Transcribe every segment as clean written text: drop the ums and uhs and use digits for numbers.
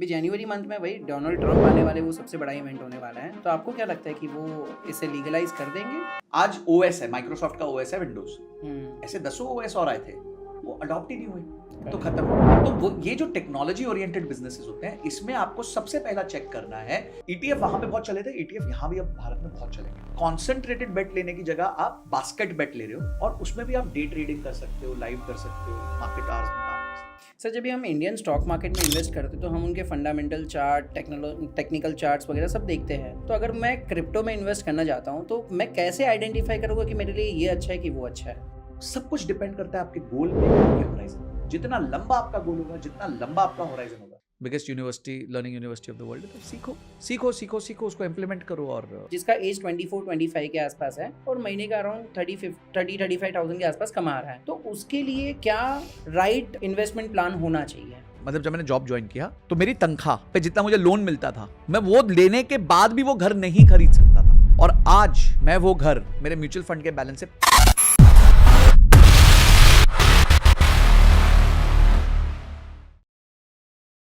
अभी जनवरी मंथ में वही डोनाल्ड ट्रंप आने वाले, वो सबसे बड़ा इवेंट होने वाला है। तो आपको क्या लगता है कि वो इसे लीगलाइज कर देंगे? आज ओएस है, माइक्रोसॉफ्ट का ओएस है विंडोज। ऐसे 10 ओएस और आए थे, वो अडॉप्ट ही नहीं हुए, तो खत्म। तो वो ये जो टेक्नोलॉजी ओरिएंटेड बिजनेसेस होते हैं, इसमें आपको सबसे पहला चेक करना है। ईटीएफ वहां पे बहुत चले थे, ईटीएफ यहाँ भी अब भारत में बहुत चलेंगे। कॉन्सेंट्रेटेड बेट लेने की जगह आप बास्केट बेट ले रहे हो, और उसमें भी आप डे ट्रेडिंग कर सकते हो, लाइव कर सकते हो, मार्केट आवर्स में काम कर सकते हो। सर, जब भी हम इंडियन स्टॉक मार्केट में इन्वेस्ट करते हैं तो हम उनके फंडामेंटल चार्ट, टेक्निकल चार्ट्स वगैरह सब देखते हैं। तो अगर मैं क्रिप्टो में इन्वेस्ट करना चाहता हूँ तो मैं कैसे आइडेंटिफाई करूँगा कि मेरे लिए ये अच्छा है कि वो अच्छा है? सब कुछ डिपेंड करता है आपके गोल पे, आपके होराइजन। जितना लंबा आपका गोल होगा, जितना लंबा आपका होराइजन होगा, biggest university, learning university of the world, तो सीखो सीखो सीखो सीखो, उसको इम्प्लीमेंट करो। और जिसका एज 24-25 के आसपास है और महीने का अराउंड 30-35,000 के आसपास कमा रहा है, तो उसके लिए क्या राइट इन्वेस्टमेंट प्लान होना चाहिए? मतलब जब मैंने जॉब ज्वाइन किया तो मेरी तनख्वाह पे जितना मुझे लोन मिलता था, मैं वो लेने के बाद भी वो घर नहीं खरीद सकता था। और आज मैं वो घर मेरे म्यूचुअल फंड के बैलेंस से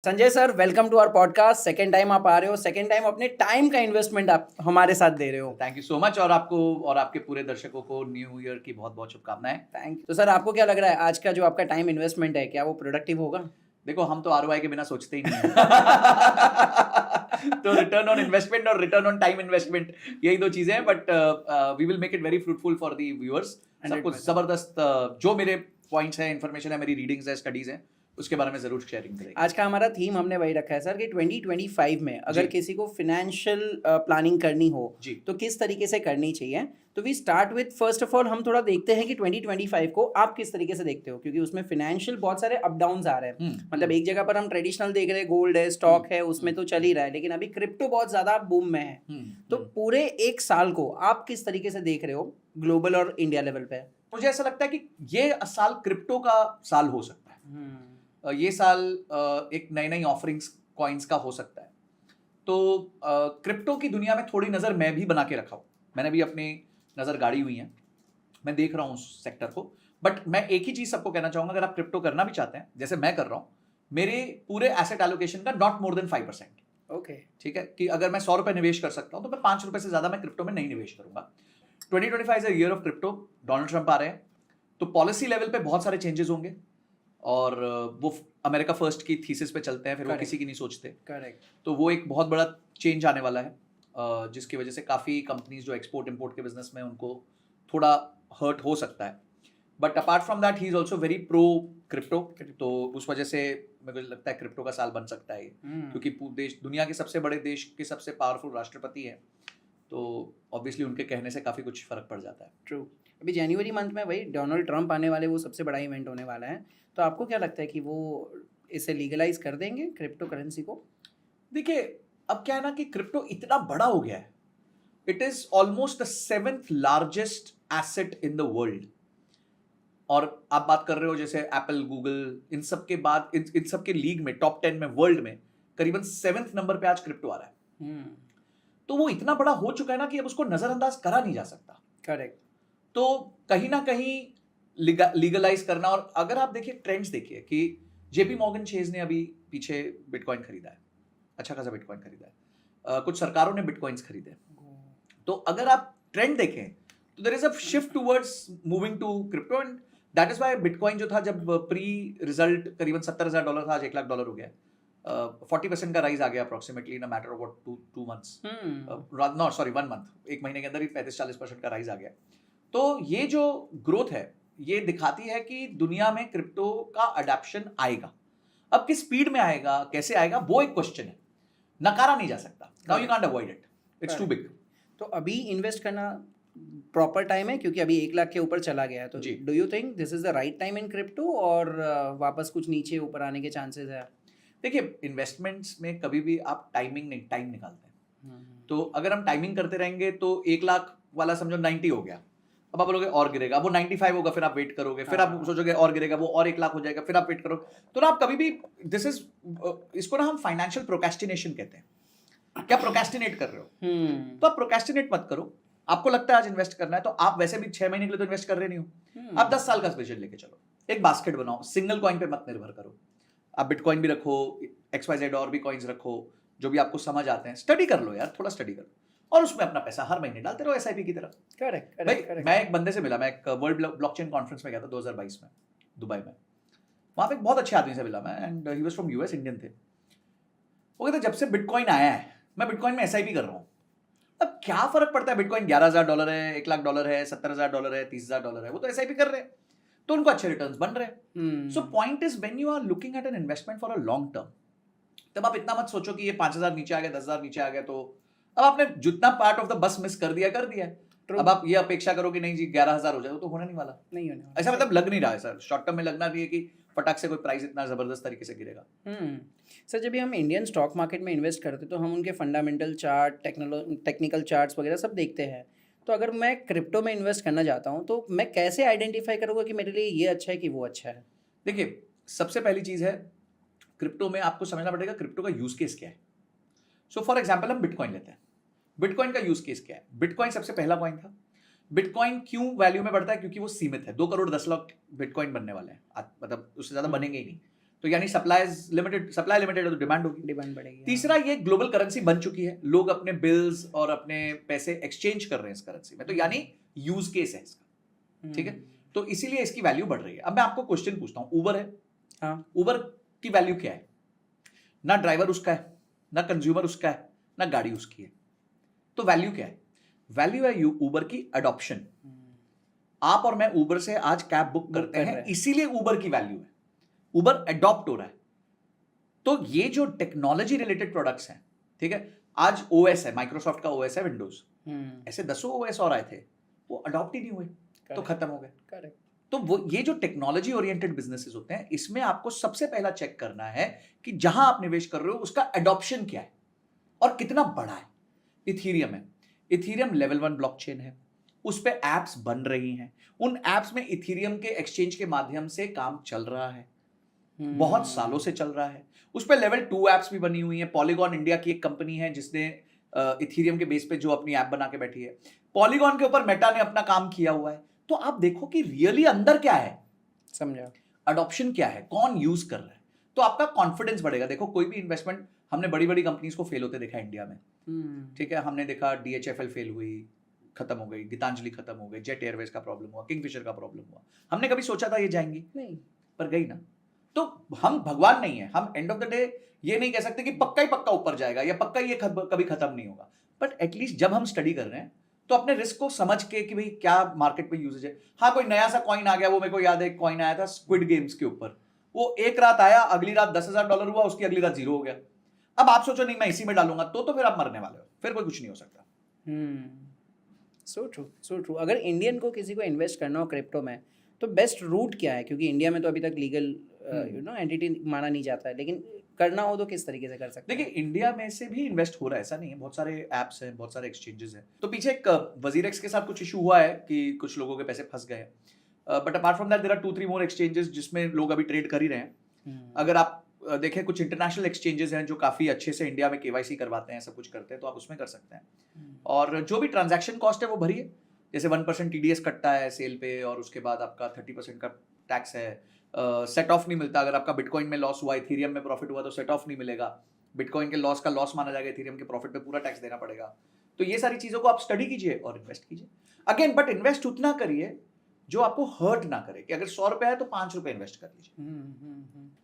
Sanjay sir, welcome to our podcast. Second time आप आ रहे हो, सेकंड टाइम अपने टाइम का इन्वेस्टमेंट आप हमारे साथ दे रहे हो। Thank you so much. और आपको और आपके पूरे दर्शकों को न्यू ईयर की बहुत बहुत शुभकामनाएं। Thank you. तो सर, आपको क्या लग रहा है आज का जो आपका टाइम इन्वेस्टमेंट है, क्या वो प्रोडक्टिव होगा? देखो, हम तो आरओआई के बिना सोचते ही नहीं हैं। तो रिटर्न ऑन इन्वेस्टमेंट और रिटर्न ऑन टाइम इन्वेस्टमेंट, यही दो चीजें हैं। But we will make it very fruitful for the viewers. सब कुछ जबरदस्त, जो मेरे पॉइंट्स हैं, इन्फॉर्मेशन है, मेरी रीडिंग्स है, स्टडीज हैं, उसके बारे में जरूर शेयरिंग करेंगे। आज का हमारा थीम हमने वही रखा है सर कि 2025 में अगर किसी को फिनेंशियल प्लानिंग करनी हो तो किस तरीके से करनी चाहिए। तो we start with, first of all हम थोड़ा देखते हैं कि 2025 को आप किस तरीके से देखते हो, क्योंकि उसमें फिनेंशियल बहुत सारे अप डाउन्स आ रहे हैं। मतलब एक जगह पर हम ट्रेडिशनल देख रहे हैं, गोल्ड है, स्टॉक है, उसमें तो चल ही रहा है, लेकिन अभी क्रिप्टो बहुत ज्यादा बूम में है। तो पूरे एक साल को आप किस तरीके से देख रहे हो, ग्लोबल और इंडिया लेवल पे? मुझे ऐसा लगता है कि ये साल क्रिप्टो का साल हो सकता है। ये साल एक नई नई ऑफरिंग्स कॉइन्स का हो सकता है। तो क्रिप्टो की दुनिया में थोड़ी नज़र मैं भी बना के रखा हूँ। मैंने भी अपनी नज़र गाड़ी हुई है, मैं देख रहा हूँ उस सेक्टर को। बट मैं एक ही चीज़ सबको कहना चाहूँगा, अगर आप क्रिप्टो करना भी चाहते हैं जैसे मैं कर रहा हूँ, मेरे पूरे एसेट एलोकेशन का नॉट मोर देन 5%। ओके, ठीक है, कि अगर मैं 100 रुपये निवेश कर सकता हूँ तो मैं 5 रुपये से ज़्यादा मैं क्रिप्टो में नहीं निवेश करूँगा। 2025 is a year of crypto. Donald Trump आ रहे हैं, तो पॉलिसी लेवल पे बहुत सारे चेंजेस होंगे, और वो अमेरिका फर्स्ट की थीसिस पे चलते हैं, फिर वो किसी की नहीं सोचते। करेक्ट। तो वो एक बहुत बड़ा चेंज आने वाला है, जिसकी वजह से काफ़ी कंपनीज जो एक्सपोर्ट इंपोर्ट के बिजनेस में, उनको थोड़ा हर्ट हो सकता है। But apart from that he is also very pro crypto. तो उस वजह से मेरे को लगता है क्रिप्टो का साल बन सकता है, क्योंकि देश, दुनिया के सबसे बड़े देश के सबसे पावरफुल राष्ट्रपति है, तो ऑब्वियसली उनके कहने से काफ़ी कुछ फर्क पड़ जाता है। ट्रू। अभी जनवरी मंथ में वही डोनाल्ड ट्रंप आने वाले, वो सबसे बड़ा इवेंट होने वाला है। तो आपको क्या लगता है कि वो इसे लीगलाइज कर देंगे क्रिप्टो करेंसी को? देखिए, अब क्या है ना कि क्रिप्टो इतना बड़ा हो गया है, it is almost the 7th largest asset in the world. और आप बात कर रहे हो जैसे एप्पल, गूगल, इन सब के बाद, इन सब के लीग में, टॉप 10 में, वर्ल्ड में करीबन 7th नंबर पे आज क्रिप्टो आ रहा है। तो वो इतना बड़ा हो चुका है ना कि अब उसको नजरअंदाज करा नहीं जा सकता। करेक्ट। तो कहीं ना कहीं लीगलाइज करना, और अगर आप देखिए ट्रेंड्स देखिए कि जेपी मॉर्गन चेज ने अभी पीछे बिटकॉइन खरीदा है, अच्छा खासा बिटकॉइन खरीदा है, कुछ सरकारों ने बिटकॉइंस खरीदे। तो अगर आप ट्रेंड देखें तो there is a shift towards moving to crypto, and that is why bitcoin जो था, जब प्री रिजल्ट करीबन $70,000 था, आज $1,00,000 हो गया। 40% का राइज आ गया approximately in a matter of what 2 months, not sorry 1 month, एक महीने के अंदर ही 35-40% का राइज आ गया। तो ये जो ग्रोथ है, ये दिखाती है कि दुनिया में क्रिप्टो का अडॉप्शन आएगा। अब किस स्पीड में आएगा, कैसे आएगा, वो एक क्वेश्चन है, नकारा नहीं जा सकता। Now you can't avoid it, it's too big. तो अभी इन्वेस्ट करना प्रॉपर टाइम है, क्योंकि अभी 1 लाख के ऊपर चला गया है। तो do you think this is the right time in crypto, और वापस कुछ नीचे ऊपर आने के चांसेस है? देखिए, इन्वेस्टमेंट्स में कभी भी आप टाइम निकालते हैं। तो अगर हम टाइमिंग करते रहेंगे तो 1 लाख वाला समझो 90 हो गया, अब आप बोलोगे और गिरेगा, वो 95 होगा, फिर आप वेट करोगे, फिर आप सोचोगे और गिरेगा, वो और 1 लाख हो जाएगा, फिर आप वेट करोगे। तो ना आप कभी भी, दिस इज, इसको ना हम फाइनेंशियल प्रोक्रेस्टिनेशन कहते हैं। क्या प्रोक्रेस्टिनेट कर रहे हो? तो आप प्रोक्रेस्टिनेट मत करो। आपको लगता है आज इन्वेस्ट करना है, तो आप वैसे भी 6 महीने के लिए तो इन्वेस्ट कर रहे नहीं हो, आप 10 साल का विजन लेके चलो, एक बास्केट बनाओ, सिंगल कॉइन पे मत निर्भर करो। आप बिटकॉइन भी रखो, XYZ और भी कॉइन्स रखो, जो भी आपको समझ आते हैं, स्टडी कर लो यार, थोड़ा स्टडी कर लो और उसमें अपना पैसा हर महीने डालते रहो SIP की तरह। करेक्ट भाई करेक्ट। मैं एक बंदे से मिला, मैं एक वर्ल्ड ब्लॉकचेन कॉन्फ्रेंस में गया था 2022 में दुबई में। वहां पे एक बहुत अच्छे आदमी से मिला मैं, and he was from US, Indian थे। वो कहते जब से बिटकॉइन आया है मैं बिटकॉइन में SIP कर रहा हूँ। अब क्या फर्क पड़ता है, बिटकॉइन $11,000 है, $1,00,000 है, $70,000 है, $30,000 है, वो तो SIP कर रहे हैं, तो उनको अच्छे रिटर्न्स बन रहे हैं। So point is when you are looking at an investment for a long term, तब आप इतना मत सोचो कि ये 5,000 नीचे आ गया, 10,000 नीचे आ गया तो अब आपने जितना part of the bus miss कर दिया कर दिया। अब आप ये अपेक्षा करो कि नहीं जी 11,000 हो जाए, तो होने नहीं वाला, नहीं होने वाला। ऐसा मतलब लग नहीं रहा है सर, शॉर्ट टर्म में लगना नहीं है कि फटाक से कोई प्राइस इतना जबरदस्त तरीके से गिरेगा। सर जब भी हम इंडियन स्टॉक मार्केट में इन्वेस्ट करते हैं तो हम उनके फंडामेंटल चार्ट, टेक्निकल चार्ट्स वगैरह सब देखते हैं। तो अगर मैं क्रिप्टो में इन्वेस्ट करना चाहता हूँ तो मैं कैसे आइडेंटिफाई करूँगा कि मेरे लिए ये अच्छा है कि वो अच्छा है? देखिए सबसे पहली चीज है, क्रिप्टो में आपको समझना पड़ेगा क्रिप्टो का यूज केस क्या है। सो फॉर एग्जाम्पल हम बिटकॉइन लेते हैं, बिटकॉइन का यूज केस क्या है? बिटकॉइन सबसे पहला कॉइन था। बिटकॉइन क्यों वैल्यू में बढ़ता है? क्योंकि वो सीमित है, 2,10,00,000 बिटकॉइन बनने वाले हैं, मतलब उससे ज्यादा बनेंगे ही नहीं, तो यानी सप्लाई लिमिटेड है तो डिमांड होगी, डिमांड बढ़ेगी। तीसरा ये ग्लोबल करेंसी बन चुकी है, लोग अपने बिल्स और अपने पैसे एक्सचेंज कर रहे हैं इस करेंसी में, तो यानी यूज केस है इसका, ठीक है, तो इसीलिए इसकी वैल्यू बढ़ रही है। अब मैं आपको क्वेश्चन पूछता हूं, उबर है, हाँ, उबर की वैल्यू क्या है? ना ड्राइवर उसका है, ना कंज्यूमर उसका है, ना गाड़ी उसकी है, तो वैल्यू क्या है? वैल्यू है उबर की अडॉप्शन। आप और मैं उबर से आज कैब बुक करते हैं, इसीलिए उबर की वैल्यू है, उबर अडॉप्ट हो रहा है। तो ये जो टेक्नोलॉजी रिलेटेड प्रोडक्ट्स हैं, ठीक है, आज OS है, माइक्रोसॉफ्ट का OS है विंडोज, ऐसे 10 OS और आए थे, वो अडॉप्ट ही नहीं हुए, तो खत्म हो गए। करेक्ट। तो वो ये जो टेक्नोलॉजी ओरिएंटेड बिजनेसेस होते हैं, इसमें आपको सबसे पहला चेक करना है कि जहां आप निवेश कर रहे हो उसका अडॉप्शन क्या है और कितना बड़ा है। इथीरियम है, इथीरियम लेवल 1 ब्लॉकचेन है, उस पे एप्स बन रही हैं, उन एप्स में इथीरियम के एक्सचेंज के माध्यम से काम चल रहा है, बहुत सालों से चल रहा है। उस पे लेवल 2 एप्स भी बनी हुई है। पॉलीगॉन इंडिया की एक कंपनी है जिसने इथीरियम के बेस पे जो अपनी ऐप बना के बैठी है, पॉलीगॉन के ऊपर मेटा ने अपना काम किया हुआ है। तो आप देखो कि रियली अंदर क्या है, समझा, अडॉप्शन क्या है, कौन यूज कर रहा है, तो आपका कॉन्फिडेंस बढ़ेगा। देखो कोई भी इन्वेस्टमेंट, हमने बड़ी बड़ी कंपनीज को फेल होते देखा इंडिया में, ठीक है, हमने देखा DHFL फेल हुई, खत्म हो गई, गीतांजलि खत्म हो गई, जेट एयरवेज का प्रॉब्लम हुआ, किंगफिशर का प्रॉब्लम हुआ। हमने कभी सोचा था ये जाएंगी? नहीं, पर गई ना। तो हम भगवान नहीं है, हम एंड ऑफ द डे ये नहीं कह सकते कि पक्का ही पक्का ऊपर जाएगा या पक्का ये कभी खत्म नहीं होगा, बट एटलीस्ट जब हम स्टडी कर रहे हैं तो अपने रिस्क को समझ के कि भाई क्या मार्केट में यूजेज है। हाँ, कोई नया सा कॉइन आ गया, वो मेरे को याद है, एक कॉइन आया था स्क्विड गेम्स के ऊपर, वो एक रात आया, अगली रात $10,000 हुआ, उसकी अगली रात 0 हो गया। अब आप सोचो नहीं मैं इसी में डालूंगा, तो फिर आप मरने वाले हो, फिर कोई कुछ नहीं हो सकता। So true, so true. अगर इंडियन को किसी को इन्वेस्ट करना हो क्रिप्टो में तो बेस्ट रूट क्या है? क्योंकि इंडिया में तो अभी तक लीगल एंटिटी माना नहीं जाता है, लेकिन करना हो तो किस तरीके से कर सकते हैं? देखिए इंडिया में से भी इन्वेस्ट हो रहा है, ऐसा नहीं है, बहुत सारे एप्स हैं, बहुत सारे एक्सचेंजेस हैं। तो पीछे एक वजीरेक्स के साथ कुछ इशू हुआ है कि कुछ लोगों के पैसे फंस गए, but apart from that there are 2-3 more exchanges जिसमें लोग अभी ट्रेड कर ही रहे हैं। अगर आप देखें, कुछ इंटरनेशनल एक्सचेंजेस हैं जो काफी अच्छे से इंडिया में KYC करवाते हैं, सब कुछ करते हैं, तो आप उसमें कर सकते हैं। और जो भी ट्रांजैक्शन कॉस्ट है वो भरिए, जैसे 1% TDS कटता है सेल पे, और उसके बाद आपका 30% का टैक्स है। सेट ऑफ नहीं मिलता, अगर आपका बिटकॉइन में लॉस हुआ, इथीरियम में प्रॉफिट हुआ तो सेट ऑफ नहीं मिलेगा, बिटकॉइन के लॉस का लॉस माना जाएगा, इथीरियम के प्रॉफिट पे पूरा टैक्स देना पड़ेगा। तो ये सारी चीजों को आप स्टडी कीजिए और इन्वेस्ट कीजिए। अगेन, बट इन्वेस्ट उतना करिए जो आपको हर्ट ना करे, कि अगर 100 रुपए है तो 5 रुपए इन्वेस्ट कर लीजिए।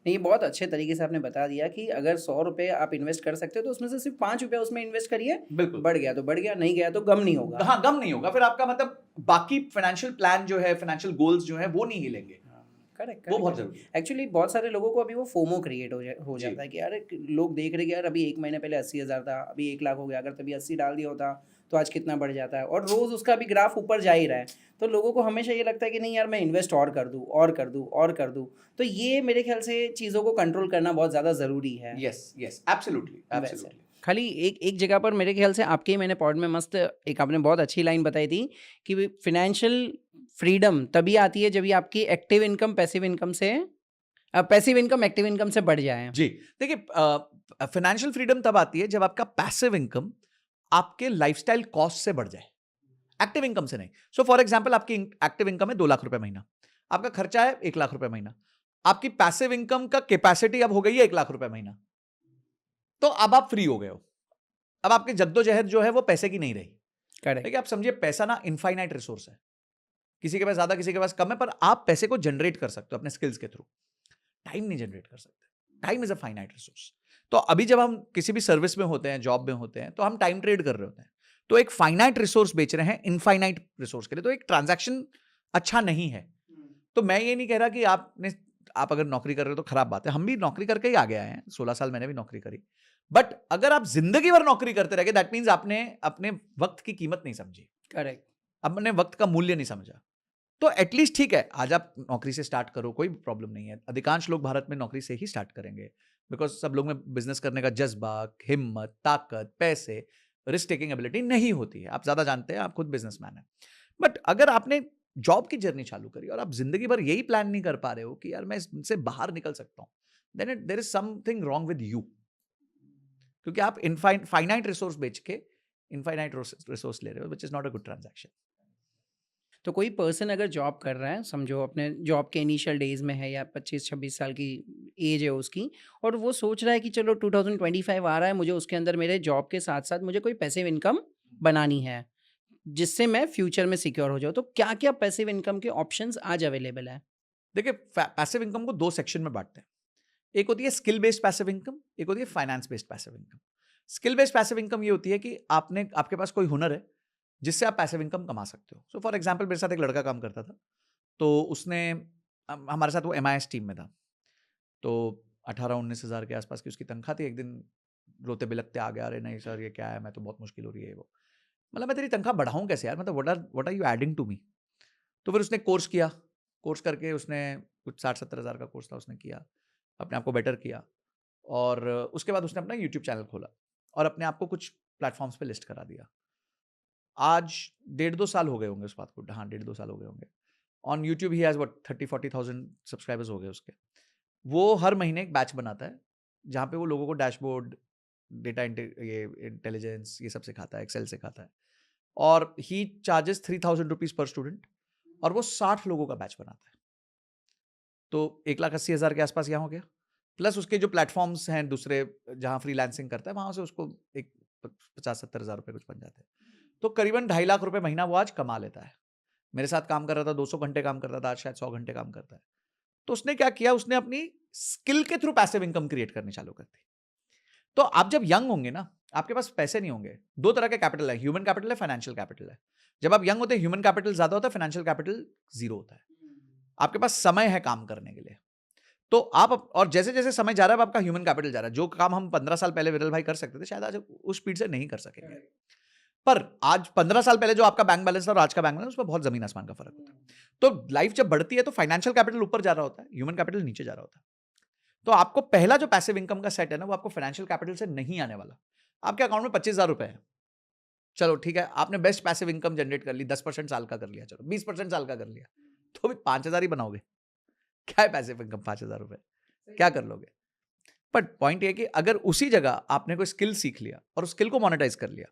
नहीं, ये बहुत अच्छे तरीके से आपने बता दिया कि अगर 100 रुपए आप इन्वेस्ट कर सकते हो तो उसमें से सिर्फ 5 रुपए उसमें इन्वेस्ट करिए, बिल्कुल, बढ़ गया तो बढ़ गया, नहीं गया तो गम नहीं होगा। हाँ, गम नहीं होगा, फिर आपका मतलब बाकी फाइनेंशियल प्लान जो है, फाइनेंशियल गोल्स जो है वो नहीं हिलेंगे। करेक्ट, वो बहुत जरूरी है। एक्चुअली बहुत सारे लोगों को अभी वो फोमो क्रिएट हो जाता है कि यार लोग देख रहे कि यार अभी 1 महीने पहले 80,000 था, अभी 1 लाख हो गया, अगर तभी 80 डाल दिया होता तो आज कितना बढ़ जाता है, और रोज उसका भी ग्राफ ऊपर जा ही रहा है। तो लोगों को हमेशा ये लगता है कि नहीं यार मैं इन्वेस्ट और कर दूं और कर दूं और कर दूं। तो ये मेरे ख्याल से चीज़ों को कंट्रोल करना बहुत ज़्यादा ज़रूरी है। Yes, absolutely. खाली एक जगह पर मेरे ख्याल से आपके ही मैंने पॉड में मस्त एक आपने बहुत अच्छी लाइन बताई थी कि फाइनेंशियल फ्रीडम तभी आती है जब ये आपकी active income passive income active income से बढ़ जाए। जी, देखिए फाइनेंशियल फ्रीडम तब आती है जब आपका पैसिव इनकम आपके लाइफस्टाइल कॉस्ट से बढ़ जाए, एक्टिव इनकम से नहीं। सो फॉर एग्जांपल आपकी एक्टिव इनकम है 2 लाख रुपए महीना, आपका खर्चा है 1 लाख रुपए महीना, आपकी पैसिव इनकम का कैपेसिटी अब हो गई है 1 लाख रुपए महीना, तो अब आप फ्री हो गए हो। अब आपकी जद्दोजहद जो है वो पैसे की नहीं रही। करेक्ट। देखिए आप समझिए, पैसा ना इनफाइनाइट रिसोर्स है, किसी के पास ज्यादा किसी के पास कम है, पर आप पैसे को जनरेट कर सकते हो अपने स्किल्स के थ्रू। टाइम नहीं जनरेट कर सकते, time is a finite resource. तो अभी जब हम किसी भी सर्विस में होते हैं, जॉब में होते हैं, तो हम टाइम ट्रेड कर रहे होते हैं, तो एक फाइनाइट रिसोर्स बेच रहे हैं इनफाइनाइट रिसोर्स के लिए, तो एक ट्रांजैक्शन अच्छा नहीं है। तो मैं ये नहीं कह रहा कि आप अगर नौकरी कर रहे हो तो खराब बात है, हम भी नौकरी करके ही आगे आए हैं, 16 साल मैंने भी नौकरी करी। बट अगर आप जिंदगी भर नौकरी करते रह गए, दैट मीन्स आपने अपने वक्त की कीमत नहीं समझी, करेक्ट। अपने वक्त का मूल्य नहीं समझा। तो एटलीस्ट ठीक है, आज आप नौकरी से स्टार्ट करो, कोई प्रॉब्लम नहीं है। अधिकांश लोग भारत में नौकरी से ही स्टार्ट करेंगे, बिकॉज सब लोग में बिजनेस करने का जज्बा, हिम्मत, ताकत, पैसे, रिस्क टेकिंग एबिलिटी नहीं होती है। आप ज्यादा जानते हैं, आप खुद बिजनेसमैन है। बट अगर आपने जॉब की जर्नी चालू करी और आप जिंदगी भर यही प्लान नहीं कर पा रहे हो कि यार मैं इससे बाहर निकल सकता हूं, then there is something wrong with you. क्योंकि आप फाइनाइट रिसोर्स बेच के इनफाइनाइट रिसोर्स ले रहे हो, which is not a good transaction. तो कोई पर्सन अगर जॉब कर रहा है, समझो अपने जॉब के इनिशियल डेज में है या 25-26 साल की एज है उसकी, और वो सोच रहा है कि चलो 2025 आ रहा है, मुझे उसके अंदर मेरे जॉब के साथ साथ मुझे कोई पैसिव इनकम बनानी है जिससे मैं फ्यूचर में सिक्योर हो जाऊँ, तो क्या क्या पैसिव इनकम के ऑप्शंस आज अवेलेबल है? देखिए, पैसिव इनकम को 2 सेक्शन में बांटते हैं। एक होती है स्किल बेस्ड पैसिव इनकम, एक होती है finance based passive income. Skill based passive income ये होती है कि आपके पास कोई हुनर है जिससे आप पैसिव इनकम कमा सकते हो। सो फॉर एग्जांपल, मेरे साथ एक लड़का काम करता था, तो उसने हमारे साथ वो MIS टीम में था, तो 18-19 हज़ार के आसपास की उसकी तनख्वाह थी। एक दिन रोते बिलखते आ गया, अरे नहीं सर ये क्या है, मैं तो बहुत मुश्किल हो रही है वो। मतलब मैं तेरी तनख्वाह बढ़ाऊं कैसे यार, मतलब what are you adding to me. तो फिर उसने कोर्स किया, कोर्स करके उसने कुछ 60-70 हज़ार का कोर्स था, उसने किया, अपने आप को बेटर किया, और उसके बाद उसने अपना यूट्यूब चैनल खोला और अपने आप को कुछ प्लेटफॉर्म्स पे लिस्ट करा दिया। आज 1.5-2 साल हो गए होंगे उस बात को, हाँ 1.5-2 साल हो गए होंगे। On YouTube he has what 30-40,000 subscribers हो गए उसके। वो हर महीने एक बैच बनाता है जहाँ पे वो लोगों को डैशबोर्ड, डेटा ये इंटेलिजेंस, ये सब सिखाता है, एक्सेल सिखाता है, और ही चार्जेस 3,000 रुपीज़ पर स्टूडेंट, और वो 60 लोगों का बैच बनाता है। तो 1,80,000 के आसपास यहाँ हो गया, प्लस उसके जो प्लेटफॉर्म्स हैं दूसरे जहाँ फ्रीलांसिंग करता है, वहाँ से उसको एक 50-70 हज़ार रुपये कुछ बन जाते हैं। तो करीबन 2.5 लाख रुपए महीना वो आज कमा लेता है। मेरे साथ काम कर रहा था, 200 घंटे काम करता था, आज शायद 100 घंटे काम करता है। तो उसने क्या किया, उसने अपनी स्किल के थ्रू पैसिव इनकम क्रिएट करनी चालू कर दी। तो आप जब यंग होंगे ना, आपके पास पैसे नहीं होंगे, 2 तरह के कैपिटल है, ह्यूमन कैपिटल है, फाइनेंशियल कैपिटल है। जब आप यंग होते हैं, ह्यूमन कैपिटल ज्यादा होता है, फाइनेंशियल कैपिटल 0 होता है। आपके पास समय है काम करने के लिए, तो और जैसे जैसे समय जा रहा है, आपका ह्यूमन कैपिटल जा रहा है। जो काम हम 15 साल पहले विरल भाई कर सकते थे, शायद आज उस स्पीड से नहीं कर सकेंगे। पर आज 15 साल पहले जो आपका बैंक बैलेंस था और आज का बैंक बैलेंस, उसमें बहुत जमीन आसमान का फर्क होता है। तो लाइफ जब बढ़ती है तो फाइनेंशियल कैपिटल ऊपर जा रहा होता है, ह्यूमन कैपिटल नीचे जा रहा होता है। तो आपको पहला जो पैसिव इनकम का सेट है ना, वो आपको फाइनेंशियल कैपिटल से नहीं आने वाला। आपके अकाउंट में 25,000 रुपए है, चलो ठीक है, आपने बेस्ट पैसिव इनकम जनरेट कर ली, 10% साल का कर लिया, चलो 20% साल का कर लिया, तो भी 5,000 ही बनाओगे। क्या है पैसिव इनकम? 5,000 रुपए क्या कर लोगे? बट पॉइंट ये कि अगर उसी जगह आपने कोई स्किल सीख लिया और उस स्किल को मोनेटाइज कर लिया,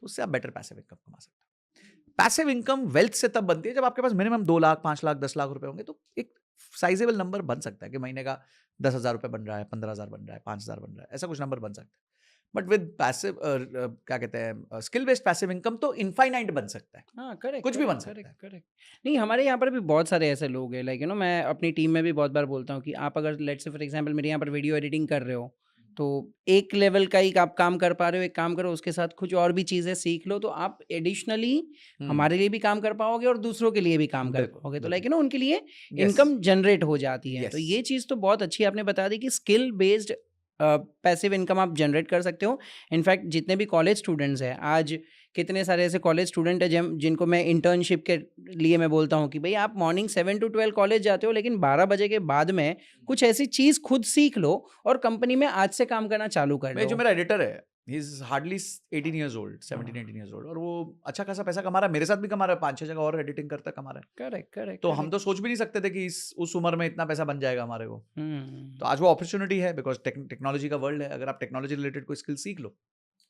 तो उससे आप बेटर पैसिव इनकम कमा सकते हो। पैसिव इनकम वेल्थ से तब बनती है जब आपके पास मिनिमम 2 लाख, 5 लाख, 10 लाख रुपए होंगे, तो एक साइजेबल नंबर बन सकता है कि महीने का 10,000 रुपए बन रहा है, 15,000 बन रहा है, 5,000 बन रहा है, ऐसा कुछ नंबर बन सकता है। बट विद पैसिव क्या कहते हैं, स्किल बेस्ड पैसिव इनकम तो इनफाइनाइट बन सकता है। हाँ, करेक्ट, कुछ भी बन करेक्ट, सकता है। करेक्ट। नहीं, हमारे यहाँ पर भी बहुत सारे ऐसे लोग हैं, लाइक मैं अपनी टीम में भी बहुत बार बोलता हूँ कि आप अगर लेट्स से फॉर एग्जांपल मेरे यहाँ पर वीडियो एडिटिंग कर रहे हो, तो एक लेवल का ही आप काम कर पा रहे हो, एक काम करो, उसके साथ कुछ और भी चीज़ें सीख लो, तो आप एडिशनली हमारे लिए भी काम कर पाओगे और दूसरों के लिए भी काम कर बिल्कुल, पाओगे, तो बिल्कुल। लाइक उनके लिए Yes, इनकम जनरेट हो जाती है। तो yes. ये चीज़ तो बहुत अच्छी आपने बता दी कि स्किल बेस्ड पैसिव इनकम आप जनरेट कर सकते हो। इनफैक्ट जितने भी कॉलेज स्टूडेंट्स हैं, आज कितने सारे ऐसे कॉलेज स्टूडेंट हैं जिनको मैं इंटर्नशिप के लिए मैं बोलता हूँ कि भाई आप मॉर्निंग 7 to 12 कॉलेज जाते हो, लेकिन 12 बजे के बाद में कुछ ऐसी चीज़ खुद सीख लो और कंपनी में आज से काम करना चालू कर मैं जो लो। मेरा एडिटर है, he is hardly 18 years old, 17-18 years old, और वो अच्छा खासा पैसा कमा रहा है, मेरे साथ भी कमा रहा है, 5-6 जगह और एडिटिंग करता कमा रहा है। Correct, correct. तो हम तो सोच भी नहीं सकते थे कि उस उम्र में इतना पैसा बन जाएगा हमारे को। तो हम्म, आज वो अपॉर्चुनिटी है, बिकॉज टेक्नोलॉजी का वर्ल्ड है। अगर आप टेक्नोलॉजी रिलेटेड कोई स्किल सीख लो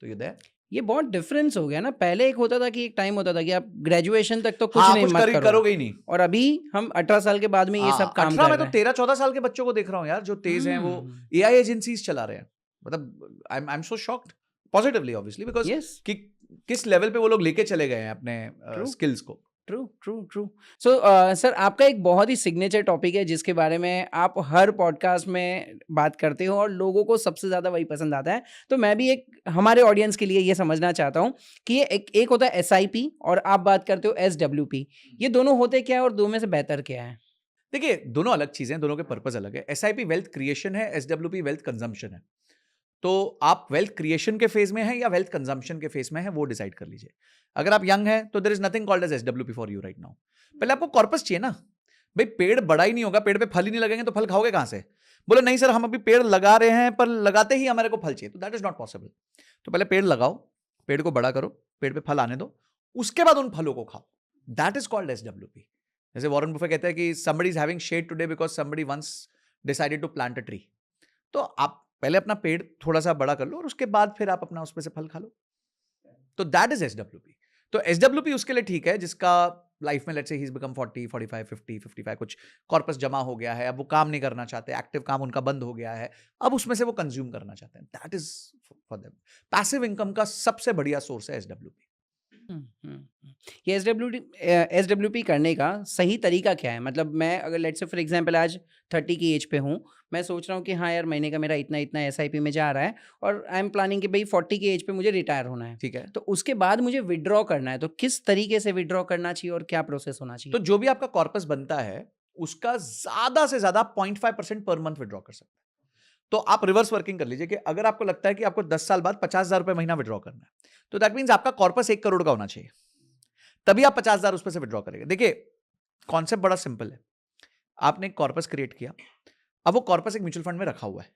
तो ये देयर। ये बहुत डिफरेंस हो गया ना। पहले एक होता था कि एक टाइम होता था कि आप ग्रेजुएशन तक तो कुछ हाँ, नहीं कुछ मत करो, करोगे ही नहीं। और अभी हम 18 साल के बाद में ये सब काम 18 कर में रहे तो हैं। 13-14 साल के बच्चों को देख रहा हूँ यार, जो तेज हैं, वो एआई एजेंसीज चला रहे हैं। मतलब I am so shocked positively obviously, because yes, कि किस लेवल पे वो लोग लेके चले गए हैं अपने True. स्किल्स को। True true true. So sir, आपका एक बहुत ही सिग्नेचर टॉपिक है जिसके बारे में आप हर पॉडकास्ट में बात करते हो और लोगों को सबसे ज़्यादा वही पसंद आता है। तो मैं भी एक हमारे ऑडियंस के लिए ये समझना चाहता हूँ कि ये एक होता है SIP और आप बात करते हो SWP। ये दोनों होते क्या है और दो में से बेहतर क्या है? देखिए, दोनों अलग चीजें हैं, दोनों के पर्पस अलग है। एसआईपी वेल्थ क्रिएशन है, एसडब्ल्यूपी वेल्थ कंजम्पशन है। तो आप वेल्थ क्रिएशन के फेज में हैं या वेल्थ कंजम्पशन के फेज में हैं, वो डिसाइड कर लीजिए। अगर आप यंग हैं तो there is nothing called age SWP for you right now. पहले आपको कॉर्पस चाहिए ना। भाई, पेड़ बड़ा ही नहीं होगा, पेड़ पे फल ही नहीं लगेंगे तो फल खाओगे कहां से? बोले नहीं सर, हम अभी पेड़ लगा रहे हैं पर लगाते ही हमारे को फल चाहिए, तो दैट इज नॉट पॉसिबल। तो पहले पेड़ लगाओ, पेड़ को बड़ा करो, पेड़ पे फल आने दो, उसके बाद उन फलों को खाओ। That is called SWP. जैसे वॉरेन बफे कहते हैं कि somebody is having shade today because somebody once decided to plant a tree। तो आप पहले अपना पेड़ थोड़ा सा बड़ा कर लो और उसके बाद फिर आप अपना उसमें से फल खा लो। तो दैट इज एसडब्ल्यूपी। तो एसडब्ल्यूपी उसके लिए ठीक है जिसका लाइफ में let's say he is become 40, 45, 50, 55, कुछ कॉर्पस जमा हो गया है, अब वो काम नहीं करना चाहते, एक्टिव काम उनका बंद हो गया है, अब उसमें से वो कंज्यूम करना चाहते हैं। That is for them. Passive income का सबसे बढ़िया सोर्स है एसडब्ल्यूपी। ये SWP करने का सही तरीका क्या है? मतलब मैं अगर लेट्स से फॉर एग्जांपल आज 30 की एज पे हूँ, मैं सोच रहा हूँ कि हाँ यार, महीने का मेरा इतना इतना SIP में जा रहा है और आई एम प्लानिंग कि भाई 40 की एज पे मुझे रिटायर होना है। ठीक है। तो उसके बाद मुझे विड्रॉ करना है, तो किस तरीके से विड्रॉ करना चाहिए और क्या प्रोसेस होना चाहिए? तो जो भी आपका कॉर्पस बनता है उसका ज्यादा से ज्यादा 0.5% पर मंथ विड्रॉ कर सकते हैं। तो आप रिवर्स वर्किंग कर लीजिए कि अगर आपको लगता है कि आपको 10 साल बाद 50,000 रुपए महीना विड्रॉ करना है, तो दैट मीन्स आपका कॉर्पस 1 करोड़ का होना चाहिए, तभी आप 50,000 उसमें से विड्रॉ करेंगे। देखिए, कॉन्सेप्ट बड़ा सिंपल है। आपने एक कॉर्पस क्रिएट किया, अब वो कॉर्पस एक म्यूचुअल फंड में रखा हुआ है,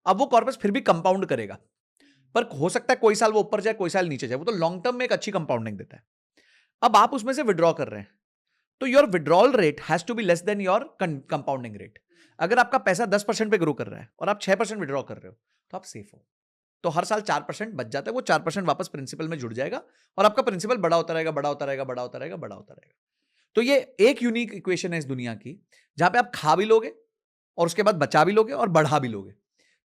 अब वो कॉर्पस फिर भी कंपाउंड करेगा, पर हो सकता है कोई साल वो ऊपर जाए, कोई साल नीचे जाए, वो तो लॉन्ग टर्म में एक अच्छी कंपाउंडिंग देता है। अब आप उसमें से विड्रॉ कर रहे हैं, तो your withdrawal rate has to be less than your compounding rate. अगर आपका पैसा 10% पे ग्रो कर रहा है और आप 6% विड्रॉ कर रहे हो, तो आप सेफ हो। तो हर साल 4% बच जाता है, वो 4% वापस प्रिंसिपल में जुड़ जाएगा और आपका प्रिंसिपल बड़ा होता रहेगा, बड़ा होता रहेगा, बड़ा होता रहेगा, बड़ा होता रहेगा। तो ये एक यूनिक इक्वेशन है इस दुनिया की, जहां पे आप खा भी लोगे और उसके बाद बचा भी लोगे और बढ़ा भी लोगे।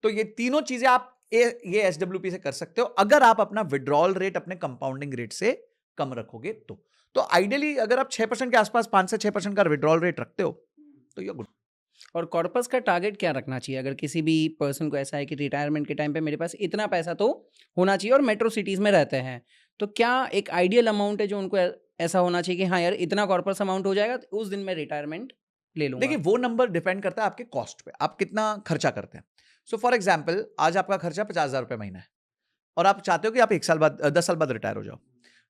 तो ये तीनों चीजें आप ये एसडब्ल्यूपी से कर सकते हो, अगर आप अपना विड्रॉल रेट अपने कंपाउंडिंग रेट से कम रखोगे तो आइडियली अगर आप 6% के आसपास 5 से 6% का विड्रॉल रेट रखते हो तो यू गुड। और कॉर्पस का टारगेट क्या रखना चाहिए? अगर किसी भी पर्सन को ऐसा है कि रिटायरमेंट के टाइम पे मेरे पास इतना पैसा तो होना चाहिए और मेट्रो सिटीज़ में रहते हैं, तो क्या एक आइडियल अमाउंट है जो उनको ऐसा होना चाहिए कि हाँ यार, इतना कॉर्पस अमाउंट हो जाएगा तो उस दिन मैं रिटायरमेंट ले लूँगा? देखिए, वो नंबर डिपेंड करता है आपके कॉस्ट पे, आप कितना खर्चा करते हैं। सो फॉर एग्जाम्पल, आज आपका खर्चा 50,000 रुपए महीना है और आप चाहते हो कि आप 1 साल बाद 10 साल बाद रिटायर हो जाओ,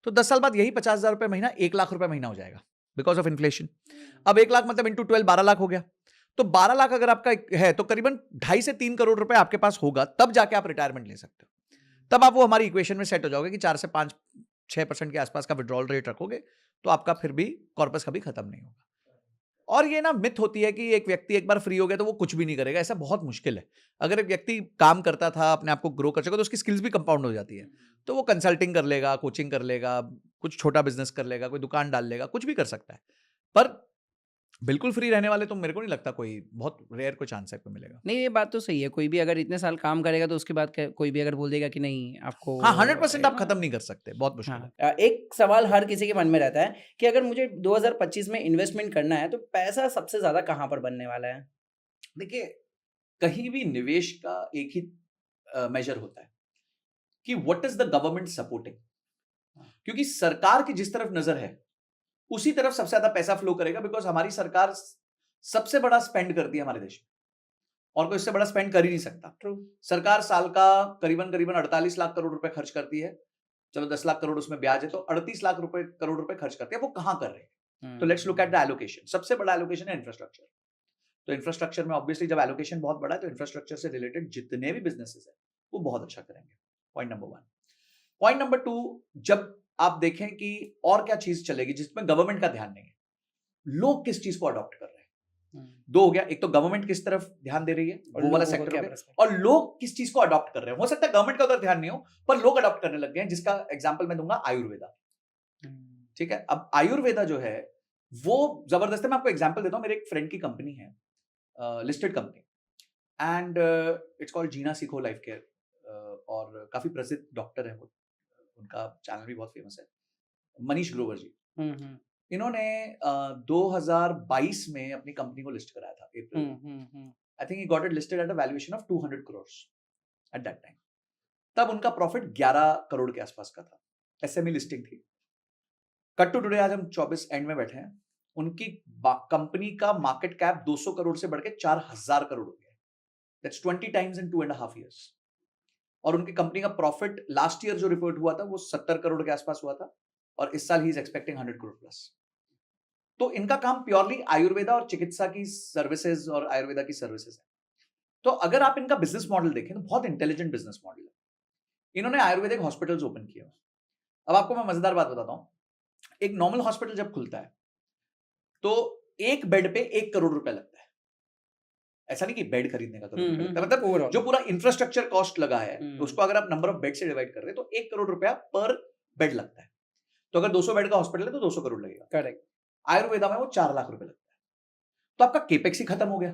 तो 10 साल बाद यही 50,000 रुपए महीना 1 लाख रुपए महीना हो जाएगा बिकॉज ऑफ इन्फ्लेशन। अब 1 लाख मतलब इंटू 12 12 लाख हो गया। तो 12 लाख अगर आपका है तो करीबन 2.5 से 3 करोड़ रुपए आपके पास होगा, तब जाके आप रिटायरमेंट ले सकते हो। तब आप वो हमारी इक्वेशन में सेट हो जाओगे कि 4 से 5 6% के आसपास का विड्रॉल रेट रखोगे, तो आपका फिर भी कॉर्पस कभी खत्म नहीं होगा। और ये ना मिथ होती है कि एक व्यक्ति एक बार फ्री हो गया तो वो कुछ भी नहीं करेगा, ऐसा बहुत मुश्किल है। अगर एक व्यक्ति काम करता था, अपने आप को ग्रो कर सके, तो उसकी स्किल्स भी कंपाउंड हो जाती है। तो वो कंसल्टिंग कर लेगा, कोचिंग कर लेगा, कुछ छोटा बिजनेस कर लेगा, कोई दुकान डाल लेगा, कुछ भी कर सकता है। पर बिल्कुल फ्री रहने वाले तो मेरे को नहीं लगता, कोई बहुत रेयर को चांस है कोई मिलेगा। नहीं, ये बात तो सही है। कोई भी अगर इतने साल काम करेगा तो उसके बाद कोई भी अगर बोल देगा कि नहीं आपको हाँ, 100% आप खत्म नहीं कर सकते, बहुत मुश्किल है। हाँ, एक सवाल हर किसी के मन में रहता है कि अगर मुझे 2025 में इन्वेस्टमेंट करना है तो पैसा सबसे ज्यादा कहाँ पर बनने वाला है? देखिए, कहीं भी निवेश का एक ही मेजर होता है कि what is the government supporting. क्योंकि सरकार की जिस तरफ नजर है उसी तरफ सबसे ज्यादा पैसा फ्लो करेगा, बिकॉज हमारी सरकार सबसे बड़ा स्पेंड करती है हमारे देश में और कोई इससे बड़ा स्पेंड कर ही नहीं सकता। ट्रू। सरकार साल का करीबन करीबन 48 लाख करोड़ रुपए खर्च करती है। चलो 10 लाख करोड़ उसमें ब्याज है, तो 38 लाख करोड़ रुपए खर्च करती है। वो कहां कर रहे हैं? तो let's look at the allocation. सबसे बड़ा एलोकेशन है इंफ्रास्ट्रक्चर। तो इंफ्रास्ट्रक्चर में ऑब्वियसली जब एलोकेशन बहुत बड़ा है तो इंफ्रास्ट्रक्चर से रिलेटेड जितने भी बिजनेसेस है वो बहुत अच्छा करेंगे। Point number 1। पॉइंट नंबर 2, जब आप देखें कि और क्या चीज चलेगी जिसमें गवर्नमेंट का ध्यान नहीं है, लोग किस चीज को अडॉप्ट कर रहे हैं। दो हो गया, एक तो गवर्नमेंट किस तरफ ध्यान दे रही है, वो वाला सेक्टर हो गया, और लोग किस चीज को अडॉप्ट कर रहे हैं। हो सकता है गवर्नमेंट का उधर ध्यान नहीं हो, पर लोग अडॉप्ट करने लग गए हैं, जिसका एग्जांपल मैं दूंगा आयुर्वेदा। ठीक है, अब आयुर्वेदा जो है वो जबरदस्त है। मैं आपको एग्जांपल देता हूं, मेरे एक फ्रेंड की कंपनी है, listed company, and it's called Jeena Sikho life care, और काफी प्रसिद्ध डॉक्टर है वो, उनका चैनल भी बहुत फेमस है, मनीष ग्रोवर जी। इन्होंने 2022 में अपनी कंपनी को लिस्ट कराया था अप्रैल में। I think he got it listed at a valuation of 200 crore at that time. तब उनका प्रॉफिट 11 करोड़ के आसपास का था, एसएमई लिस्टिंग थी। कट टू टुडे, आज हम 24 एंड में बैठे हैं, उनकी कंपनी का मार्केट कैप 200 करोड़ से बढ़ के 4000 करोड़ हो गया। That's 20 times in 2.5 years। और उनकी कंपनी का प्रॉफिट लास्ट ईयर जो रिपोर्ट हुआ था वो 70 करोड़ के आसपास हुआ था, और इस साल he is expecting 100 crore plus. तो इनका काम प्योरली आयुर्वेदा और चिकित्सा की सर्विसेज और आयुर्वेदा की सर्विसेज है। तो अगर आप इनका बिजनेस मॉडल देखें तो बहुत इंटेलिजेंट बिजनेस मॉडल है। इन्होंने आयुर्वेदिक हॉस्पिटल्स ओपन किए। अब आपको मैं मजेदार बात बताता हूं, एक नॉर्मल हॉस्पिटल जब खुलता है तो एक बेड पे 1 करोड़ रुपए लगता है। ऐसा नहीं कि बेड खरीदने का करोड़ रुपए लगता है, मतलब जो पूरा इंफ्रास्ट्रक्चर कॉस्ट लगा है उसको अगर आप नंबर ऑफ बेड से डिवाइड कर दे तो 1 करोड़ रुपया पर बेड लगता है। तो अगर 200 बेड का हॉस्पिटल है तो 200 करोड़ लगेगा। करेक्ट। आयुर्वेदा में वो 4 लाख रुपए लगता है। तो आपका केपेक्स ही खत्म हो गया।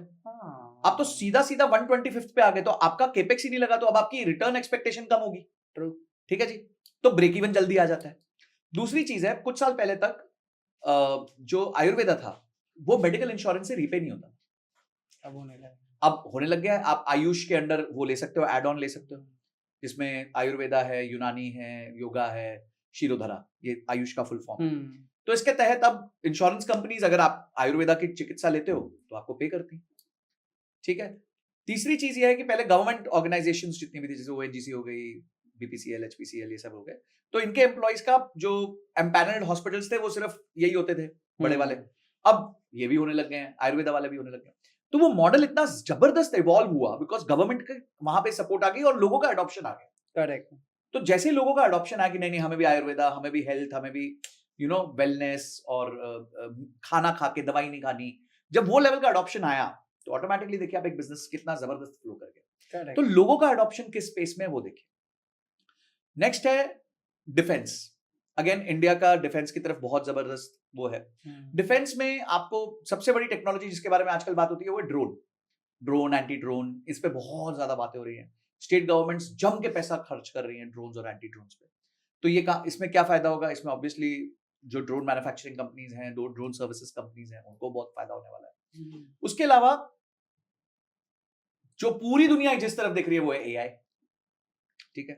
आप तो सीधा सीधा 125th पे आ गए, तो आपका केपेक्स ही नहीं लगा, तो अब आपकी रिटर्न एक्सपेक्टेशन कम होगी। ट्रू, ठीक है जी। तो ब्रेक इवन जल्दी आ जाता है। दूसरी चीज है, कुछ साल पहले तक जो आयुर्वेदा था वो मेडिकल इंश्योरेंस से रीपे नहीं होता, अब होने लग गया है। आप आयुष के अंडर वो ले सकते हो, एड ऑन ले सकते हो, जिसमें आयुर्वेदा है, यूनानी है, योगा है, शिरोधरा, ये आयुष का फुल फॉर्म। तो इसके तहत अब इंश्योरेंस कंपनीज अगर आप आयुर्वेदा की चिकित्सा लेते हो तो आपको पे करती, ठीक है। तीसरी चीज ये है कि पहले गवर्नमेंट ऑर्गेनाइजेशंस जितनी भी थी, जैसे ओएनजीसी हो गई, बीपीसीएल, एचपीसीएल, ये सब हो गए, तो इनके एम्प्लॉइज का जो एम्पैनल्ड हॉस्पिटल्स थे वो सिर्फ यही होते थे, बड़े वाले। अब ये भी होने लग गए हैं, आयुर्वेदा वाले भी होने लग गए। तो वो मॉडल इतना जबरदस्त इवॉल्व हुआ बिकॉज गवर्नमेंट के वहां पे सपोर्ट आ गई और लोगों का अडॉप्शन आ गया। करेक्ट। तो जैसे लोगों का अडॉप्शन आया कि नहीं हमें भी आयुर्वेदा, हमें भी हेल्थ, हमें भी वेलनेस और खाना खा के दवाई नहीं खानी, जब वो लेवल का अडॉप्शन आया तो ऑटोमेटिकली देखिए आप एक बिजनेस कितना जबरदस्त फ्लो कर गया। तो लोगों का अडॉप्शन किस स्पेस में है वो देखिए। नेक्स्ट है डिफेंस। अगेन इंडिया का डिफेंस की तरफ बहुत जबरदस्त वो है। डिफेंस में आपको सबसे बड़ी टेक्नोलॉजी जिसके बारे में आजकल बात होती है वो ड्रोन, एंटी ड्रोन, इस पे बहुत ज्यादा बातें हो रही हैं। स्टेट गवर्नमेंट्स जम के पैसा खर्च कर रही हैं ड्रोन्स और एंटी ड्रोन्स पे। तो ये इसमें क्या फायदा होगा? इसमें ऑब्वियसली जो ड्रोन मैन्युफैक्चरिंग कंपनीज हैं, ड्रोन सर्विसेज कंपनीज हैं, उनको बहुत फायदा होने वाला है। उसके अलावा जो पूरी दुनिया जिस तरफ देख रही है वो है एआई, ठीक है।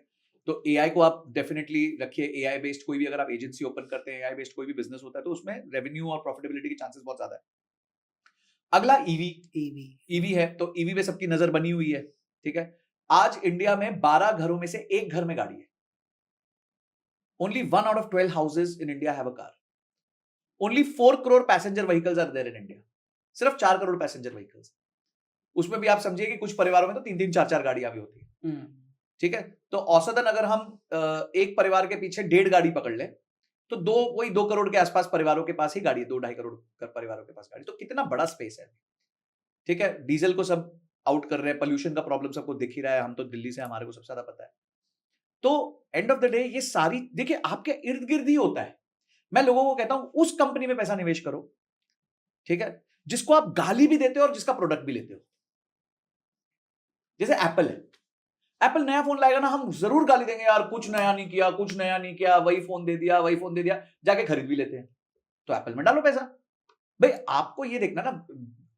तो एआई को आप डेफिनेटली रखिए। एआई बेस्ड कोई भी अगर आप एजेंसी ओपन करते हैं, एआई बेस्ड कोई भी बिजनेस होता है, तो उसमें रेवेन्यू और प्रॉफिटेबिलिटी के चांसेस बहुत ज्यादा है। अगला ईवी है, तो ईवी पे सबकी नजर बनी हुई है, ठीक है। आज इंडिया में 12 घरों में से एक घर में गाड़ी है। Only 1 out of 12 houses in India have a car. Only 4 crore passenger vehicles are there in India. सिर्फ 4 करोड़ पैसेंजर व्हीकल्स। उसमें भी आप समझिए कि कुछ परिवारों में तो 3-3, 4-4 गाड़ियां भी होती है, ठीक है। तो औसतन अगर हम एक परिवार के पीछे 1.5 गाड़ी पकड़ ले तो वही 2 करोड़ के आसपास परिवारों के पास ही गाड़ी है, 2-2.5 करोड़ परिवारों के पास गाड़ी। तो कितना बड़ा स्पेस है, ठीक है। डीजल को सब आउट कर रहे हैं, पोल्यूशन का प्रॉब्लम सबको दिख ही रहा है, हम तो दिल्ली से, हमारे को सबसे ज्यादा पता है। तो एंड ऑफ द डे ये सारी देखिए आपके इर्द गिर्द ही होता है। मैं लोगों को कहता हूं उस कंपनी में पैसा निवेश करो, ठीक है, जिसको आप गाली भी देते हो और जिसका प्रोडक्ट भी लेते हो। जैसे एप्पल है, एप्पल नया फोन लाएगा ना, हम जरूर गाली देंगे, यार कुछ नया नहीं किया, कुछ नया नहीं किया, वही फोन दे दिया, वही फोन दे दिया, जाके खरीद भी लेते हैं। तो एप्पल में डालो पैसा। भाई आपको ये देखना ना,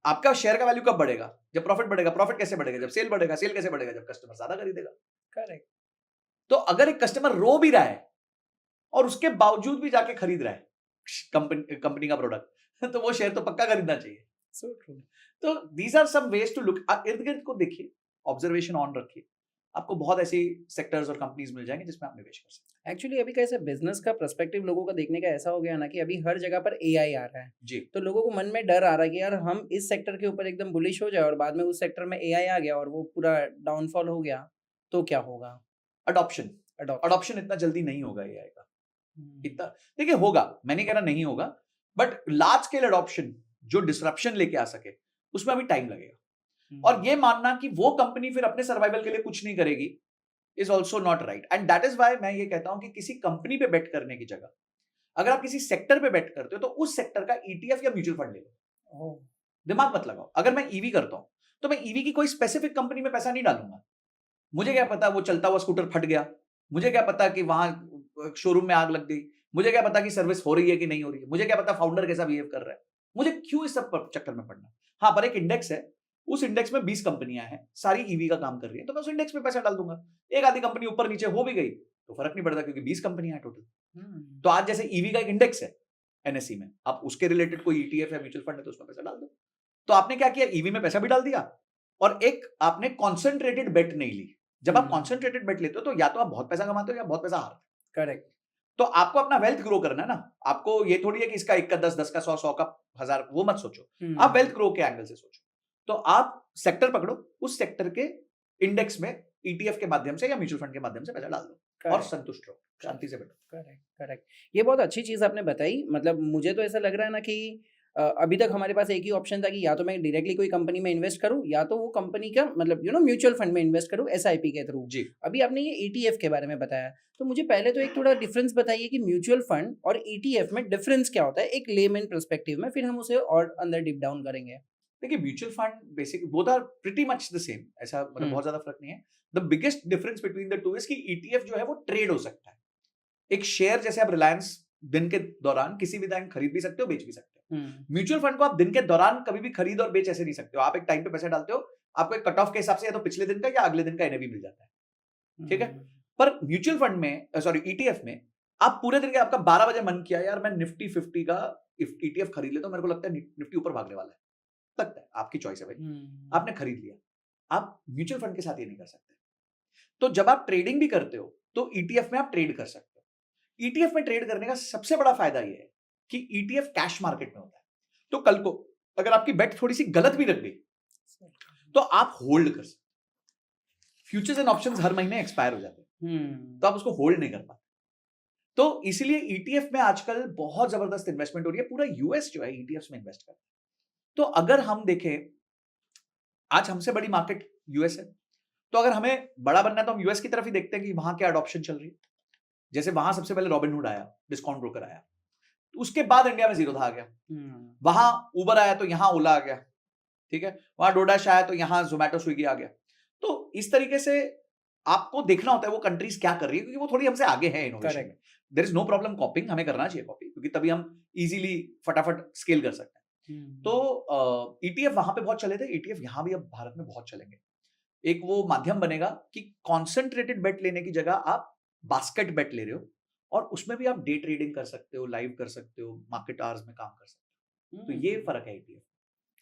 आपका शेयर का वैल्यू कब बढ़ेगा? जब प्रॉफिट बढ़ेगा। प्रॉफिट कैसे बढ़ेगा? जब सेल बढ़ेगा। सेल कैसे बढ़ेगा? जब कस्टमर ज्यादा खरीदेगा। करेक्ट। तो अगर एक कस्टमर रो भी रहा है और उसके बावजूद भी जाके खरीद रहा है कंपनी का प्रोडक्ट, तो वो शेयर तो पक्का खरीदना चाहिए। So true. तो these are some ways to look. इर्द गिर्द को देखिए, ऑब्जर्वेशन ऑन रखिए, आपको बहुत ऐसी सेक्टर्स और कंपनीज मिल जाएंगे जिसमें आप निवेश कर सकते हैं। एक्चुअली अभी कैसे बिजनेस का पर्सपेक्टिव लोगों का देखने का ऐसा हो गया ना कि अभी हर जगह पर एआई आ रहा है जी। तो लोगों को मन में डर आ रहा है कि यार हम इस सेक्टर के ऊपर एकदम बुलिश हो जाए और बाद में उस सेक्टर में एआई आ गया और वो पूरा डाउनफॉल हो गया तो क्या होगा? अडॉप्शन इतना जल्दी नहीं होगा एआई का। इतना देखिए होगा, मैं नहीं कह रहा नहीं होगा, बट लार्ज स्केल अडॉप्शन जो डिसरप्शन लेके आ सके उसमें अभी टाइम लगेगा। और ये मानना कि वो कंपनी फिर अपने सर्वाइवल के लिए कुछ नहीं करेगी is also not right. And that is why मैं ये कहता हूं कि किसी कंपनी पे बेट करने की जगह अगर आप किसी सेक्टर पे बेट करते हो तो उस सेक्टर का ईटीएफ या म्यूचुअल फंड ले लो। दिमाग मत लगाओ। अगर मैं ईवी करता हूं तो मैं ईवी की कोई स्पेसिफिक कंपनी में पैसा नहीं डालूंगा। मुझे क्या पता वो चलता हुआ स्कूटर फट गया, मुझे क्या पता कि वहां शोरूम में आग लग गई, मुझे क्या पता कि सर्विस हो रही है कि नहीं हो रही है, मुझे क्या पता फाउंडर कैसा बिहेव कर रहा है। मुझे क्यों इस सब चक्कर में पड़ना। हाँ, पर एक इंडेक्स है, उस इंडेक्स में 20 कंपनियां हैं, सारी ईवी का काम कर रही है, तो मैं उस इंडेक्स में पैसा डाल दूंगा। एक आधी कंपनी ऊपर नीचे हो भी गई तो फर्क नहीं पड़ता, क्योंकि 20 कंपनियां हैं टोटल। तो आज जैसे ईवी का एक इंडेक्स है एनएसई में, आप उसके रिलेटेड कोई ईटीएफ या म्यूचुअल फंड है तो उसमें पैसा डाल दो। तो आपने क्या किया, ईवी में पैसा भी डाल दिया और एक आपने कॉन्सेंट्रेटेड बेट नहीं ली। जब आप कॉन्सेंट्रेटेड बेट लेते हो तो या तो आप बहुत पैसा कमाते हो या बहुत पैसा हारते हो। करेक्ट। तो आपको अपना वेल्थ ग्रो करना है ना। आपको ये थोड़ी है कि इसका 1 का 10, 10 का 100, 100 का 1000, वो मत सोचो। आप वेल्थ ग्रो के एंगल से सोचो। तो आप सेक्टर पकड़ो, उस सेक्टर के इंडेक्स में ईटीएफ के माध्यम से या म्यूचुअल फंड के माध्यम से पैसा डाल दो और संतुष्ट रहो, शांति से बैठो। Correct correct. ये बहुत अच्छी चीज आपने बताई। मतलब मुझे तो ऐसा लग रहा है ना कि अभी तक हमारे पास एक ही ऑप्शन था कि या तो मैं डायरेक्टली कोई कंपनी में इन्वेस्ट करूं या तो वो कंपनी का मतलब म्यूचुअल फंड में इन्वेस्ट करूं एसआईपी के थ्रू। अभी आपने ये ईटीएफ के बारे में बताया, तो मुझे पहले तो एक थोड़ा डिफरेंस बताइए कि म्यूचुअल फंड और ईटीएफ में डिफरेंस क्या होता है एक लेमैन पर्सपेक्टिव में, फिर हम उसे और अंदर डीप डाउन करेंगे। देखिए, mutual fund basic both are pretty much the same, ऐसा मतलब बहुत ज्यादा फर्क नहीं है। The biggest difference between the two is कि ईटीएफ जो है वो ट्रेड हो सकता है। एक शेयर जैसे आप रिलायंस दिन के दौरान किसी भी टाइम खरीद भी सकते हो, बेच भी सकते हो। म्यूचुअल फंड को आप दिन के दौरान कभी भी खरीद और बेच ऐसे नहीं सकते हो। आप एक टाइम पे पैसा डालते हो, आपको एक कट ऑफ के हिसाब से या तो पिछले दिन का या अगले दिन का एनएवी मिल जाता है, ठीक है। पर म्यूचुअल फंड में, सॉरी ईटीएफ में, आप पूरे दिन के, आपका 12 बजे मन किया यार मैं निफ्टी 50 का ईटीएफ खरीद लेता हूं, मेरे को लगता है निफ्टी ऊपर भागने वाला है, लगता है, आपकी चॉइस है भाई, आपने खरीद लिया। आप म्यूचुअल फंड के साथ ये नहीं कर सकते। तो जब आप ट्रेडिंग भी करते हो तो ईटीएफ में आप ट्रेड कर सकते हो। ईटीएफ में ट्रेड करने का सबसे बड़ा फायदा यह है कि ईटीएफ कैश मार्केट में होता है। तो कल को अगर आपकी बेट थोड़ी सी गलत भी लग गई तो आप होल्ड कर सकते। फ्यूचर्स एंड ऑप्शंस हर महीने एक्सपायर हो जाते हैं, तो आप उसको होल्ड नहीं कर पाते। तो इसीलिए ईटीएफ में आजकल बहुत जबरदस्त इन्वेस्टमेंट हो रही है। पूरा यूएस जो है ईटीएफ में इन्वेस्ट करता है। तो अगर हम देखें, आज हमसे बड़ी मार्केट यूएस है, तो अगर हमें बड़ा बनना है तो हम यूएस की तरफ ही देखते हैं कि वहां क्या अडॉप्शन चल रही है। जैसे वहां सबसे पहले रॉबिनहुड आया, डिस्काउंट ब्रोकर आया, तो उसके बाद इंडिया में जीरोधा आ गया। वहां उबर आया तो यहां ओला आ गया, ठीक है। वहां डोडैश आया तो यहां जोमैटो स्विगी आ गया। तो इस तरीके से आपको देखना होता है वो कंट्रीज क्या कर रही है, क्योंकि वो थोड़ी हमसे आगे है इनोवेशन में। There is no problem copying, हमें करना चाहिए कॉपी, क्योंकि तभी हम इजीली फटाफट स्केल कर सकते हैं। तो ईटीएफ वहां पे बहुत चले थे, ईटीएफ यहां भी अब भारत में बहुत चलेंगे। एक वो माध्यम बनेगा कि कॉन्सेंट्रेटेड बेट लेने की जगह आप बास्केट बेट ले रहे हो, और उसमें भी आप डे ट्रेडिंग कर सकते हो, लाइव कर सकते हो, मार्केट आवर्स में काम कर सकते हो। तो ये फर्क है ईटीएफ।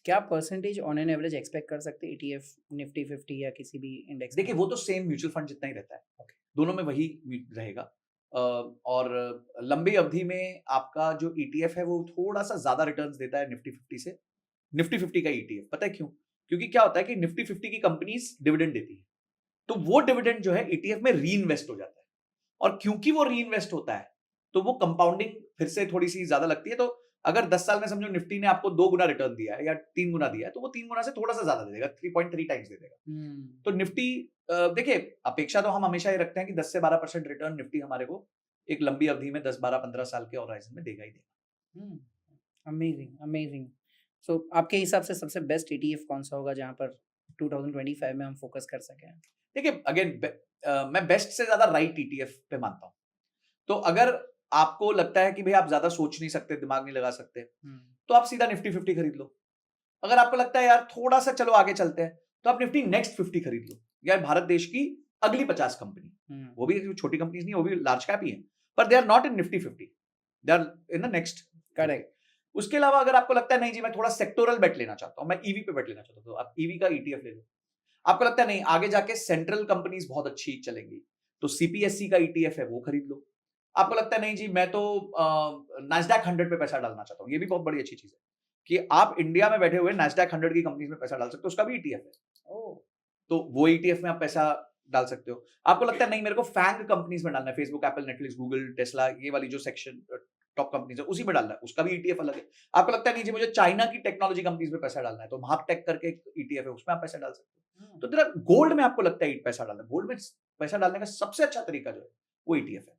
क्या percentage on an average expect कर सकते हैं ईटीएफ निफ्टी 50 या किसी भी इंडेक्स? देखिए, वो तो सेम म्यूचुअल फंड जितना ही रहता है, दोनों में वही रहेगा। और लंबी अवधि में आपका जो ईटीएफ है वो थोड़ा सा ज्यादा रिटर्न्स देता है निफ्टी 50 से। निफ्टी 50 का ईटीएफ, पता है क्यों? क्योंकि क्या होता है कि निफ्टी 50 की कंपनीज डिविडेंड देती है, तो वो डिविडेंड जो है ईटीएफ में री इन्वेस्ट हो जाता है, और क्योंकि वो री इन्वेस्ट होता है तो वो कंपाउंडिंग फिर से थोड़ी सी ज्यादा लगती है। तो अगर 10 साल में समझो निफ्टी ने आपको 2 गुना रिटर्न दिया है या 3 गुना दिया है, तो वो 3 गुना से थोड़ा सा ज्यादा दे देगा, 3.3 टाइम्स दे देगा। तो निफ्टी, देखिए, अपेक्षा तो हम हमेशा ये रखते हैं कि 10 से 12% रिटर्न निफ्टी हमारे को एक लंबी अवधि में 10, 12, 15 साल के होराइजन में देगा ही देगा। Amazing amazing. सो आपके हिसाब से सबसे बेस्ट ईटीएफ कौन सा होगा जहां पर 2025 में हम फोकस कर सकें? देखिए, अगेन मैं बेस्ट से ज्यादा राइट ईटीएफ पे मानता हूं। तो अगर आपको लगता है कि भाई आप ज्यादा सोच नहीं सकते, दिमाग नहीं लगा सकते, तो आप सीधा निफ्टी 50 खरीद लो। अगर आपको लगता है यार थोड़ा सा चलो आगे चलते हैं, तो आप निफ्टी नेक्स्ट 50 खरीद लो, या भारत देश की अगली 50 कंपनी। वो भी छोटी कंपनीज नहीं, वो भी लार्ज कैप ही है, पर they are not in Nifty 50, they are in the next. Correct. उसके अलावा अगर आपको लगता है नहीं जी मैं थोड़ा सेक्टोरल बेट लेना चाहता हूं, मैं ईवी पे बेट लेना चाहता हूं, तो आप ईवी का ईटीएफ ले लो। आपको लगता है नहीं आगे जाके सेंट्रल कंपनीज बहुत अच्छी चलेंगी, तो सीपीएससी का ईटीएफ है वो खरीद लो। आपको लगता है नहीं जी मैं तो नैस्डैक 100 पे पैसा डालना चाहता हूँ, ये भी बहुत बड़ी अच्छी चीज है कि आप इंडिया में बैठे हुए नैस्डैक 100 की कंपनीज में पैसा डाल सकते हो, उसका भी ईटीएफ है। तो वो ईटीएफ में आप पैसा डाल सकते हो। आपको लगता है नहीं मेरे को फैंग कंपनीज में डालना है, Facebook, Apple, Netflix, Google, Tesla, ये वाली जो सेक्शन टॉप कंपनीज है उसी में डालना है, उसका भी ईटीएफ अलग है। आपको लगता है नहीं जी मुझे चाइना की टेक्नोलॉजी कंपनीज में पैसा डालना है, तो महापटेक करके एक ईटीएफ है, उसमें आप पैसा डाल सकते हो। तो तेरा गोल्ड में आपको लगता है पैसा डालना, गोल्ड में पैसा डालने का सबसे अच्छा तरीका जो है वो ईटीएफ है।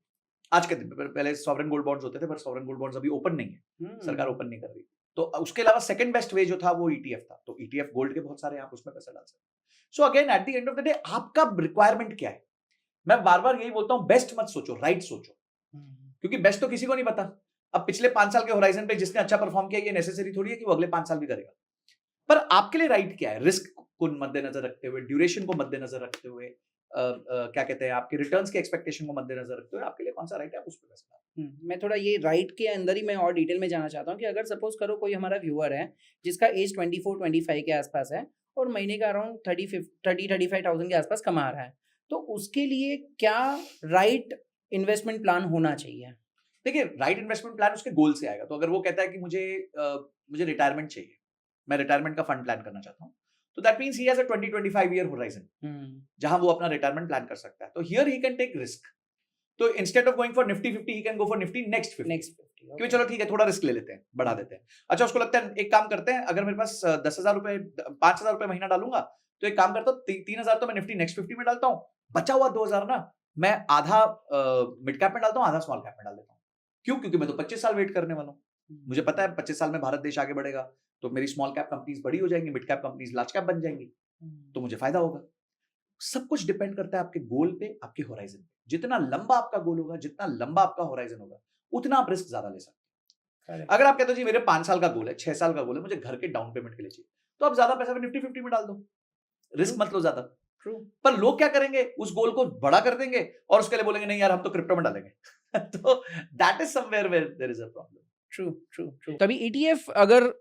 आज के दिन में पहले सॉवरेन गोल्ड बॉन्ड्स होते थे, पर सॉवरेन गोल्ड बॉन्ड्स अभी ओपन नहीं है, सरकार ओपन नहीं कर रही। तो उसके अलावा सेकंड बेस्ट वे जो था वो ईटीएफ था। तो ईटीएफ गोल्ड के बहुत सारे, आप उसमें पैसा डाल सकते हैं। So again at the end of the day आपका रिक्वायरमेंट क्या है? मैं बार बार यही बोलता हूं, बेस्ट मत सोचो, राइट सोचो, क्योंकि बेस्ट तो किसी को नहीं पता। अब पिछले 5 साल के होराइजन पे जिसने अच्छा परफॉर्म किया, ये नेसेसरी थोड़ी है कि वो अगले 5 साल भी करेगा। पर आपके लिए राइट क्या है? रिस्क को मद्देनजर रखते हुए, ड्यूरेशन को मद्देनजर रखते हुए, क्या कहते हैं, आपके रिटर्न्स के एक्सपेक्टेशन को मद्देनजर रखते हुए आपके लिए कौन सा राइट है, आप उस पर पैसा डालें। मैं थोड़ा ये राइट के अंदर ही मैं और डिटेल में जाना चाहता हूँ कि अगर सपोज करो कोई हमारा व्यूअर है जिसका एज 24-25 के आसपास है और महीने का अराउंड 30-35,000 के आसपास कमा रहा है, तो उसके लिए क्या राइट इन्वेस्टमेंट प्लान होना चाहिए? देखिए, राइट इन्वेस्टमेंट प्लान उसके गोल से आएगा। तो अगर वो कहता है कि मुझे रिटायरमेंट चाहिए, मैं रिटायरमेंट का फंड प्लान करना चाहता हूँ, तो that means he has a 20-25 year horizon जहां वो अपना रिटायरमेंट प्लान कर सकता है। तो here he can take risk. तो instead of going for Nifty 50 he can go for Nifty next 50। क्यों, चलो ठीक है, थोड़ा रिस्क ले लेते हैं, बढ़ा देते हैं। अच्छा, उसको लगता है एक काम करते हैं, अगर मेरे पास 10,000 रुपए 5,000 रुपए महीना डालूंगा, तो एक काम करता हूँ 3,000 तो मैं निफ्टी नेक्स्ट 50 में डालता हूँ, बचा हुआ 2,000 ना मैं आधा मिड कैप में डालता हूँ, आधा स्मॉल कैप में डाल देता हूँ। क्यों? क्योंकि मैं तो 25 साल वेट करने वाला हूँ। मुझे पता है 25 साल में भारत देश आगे बढ़ेगा, तो मेरी स्मॉल कैप कंपनीज बड़ी हो जाएंगी, mid cap companies large cap बन जाएंगी, तो मुझे फायदा होगा। सब कुछ डिपेंड करता है आपके गोल पे, आपके होराइजन पे। जितना लंबा आपका गोल होगा, जितना लंबा आपका होराइजन होगा, उतना आप रिस्क ज्यादा ले सकते हैं। अगर आप कहते हो जी मेरे 5 साल का गोल है, 6 साल का गोल है, मुझे घर के डाउन पेमेंट के लिए चाहिए, तो आप ज्यादा पैसा निफ्टी 50 में डाल दो, रिस्क मत लो ज्यादा। पर लोग क्या करेंगे, उस गोल को बड़ा कर देंगे और उसके लिए बोलेंगे नहीं यार हम तो क्रिप्टो में डालेंगे। तो that is somewhere where there is a problem. True. तभी ईटीएफ अगर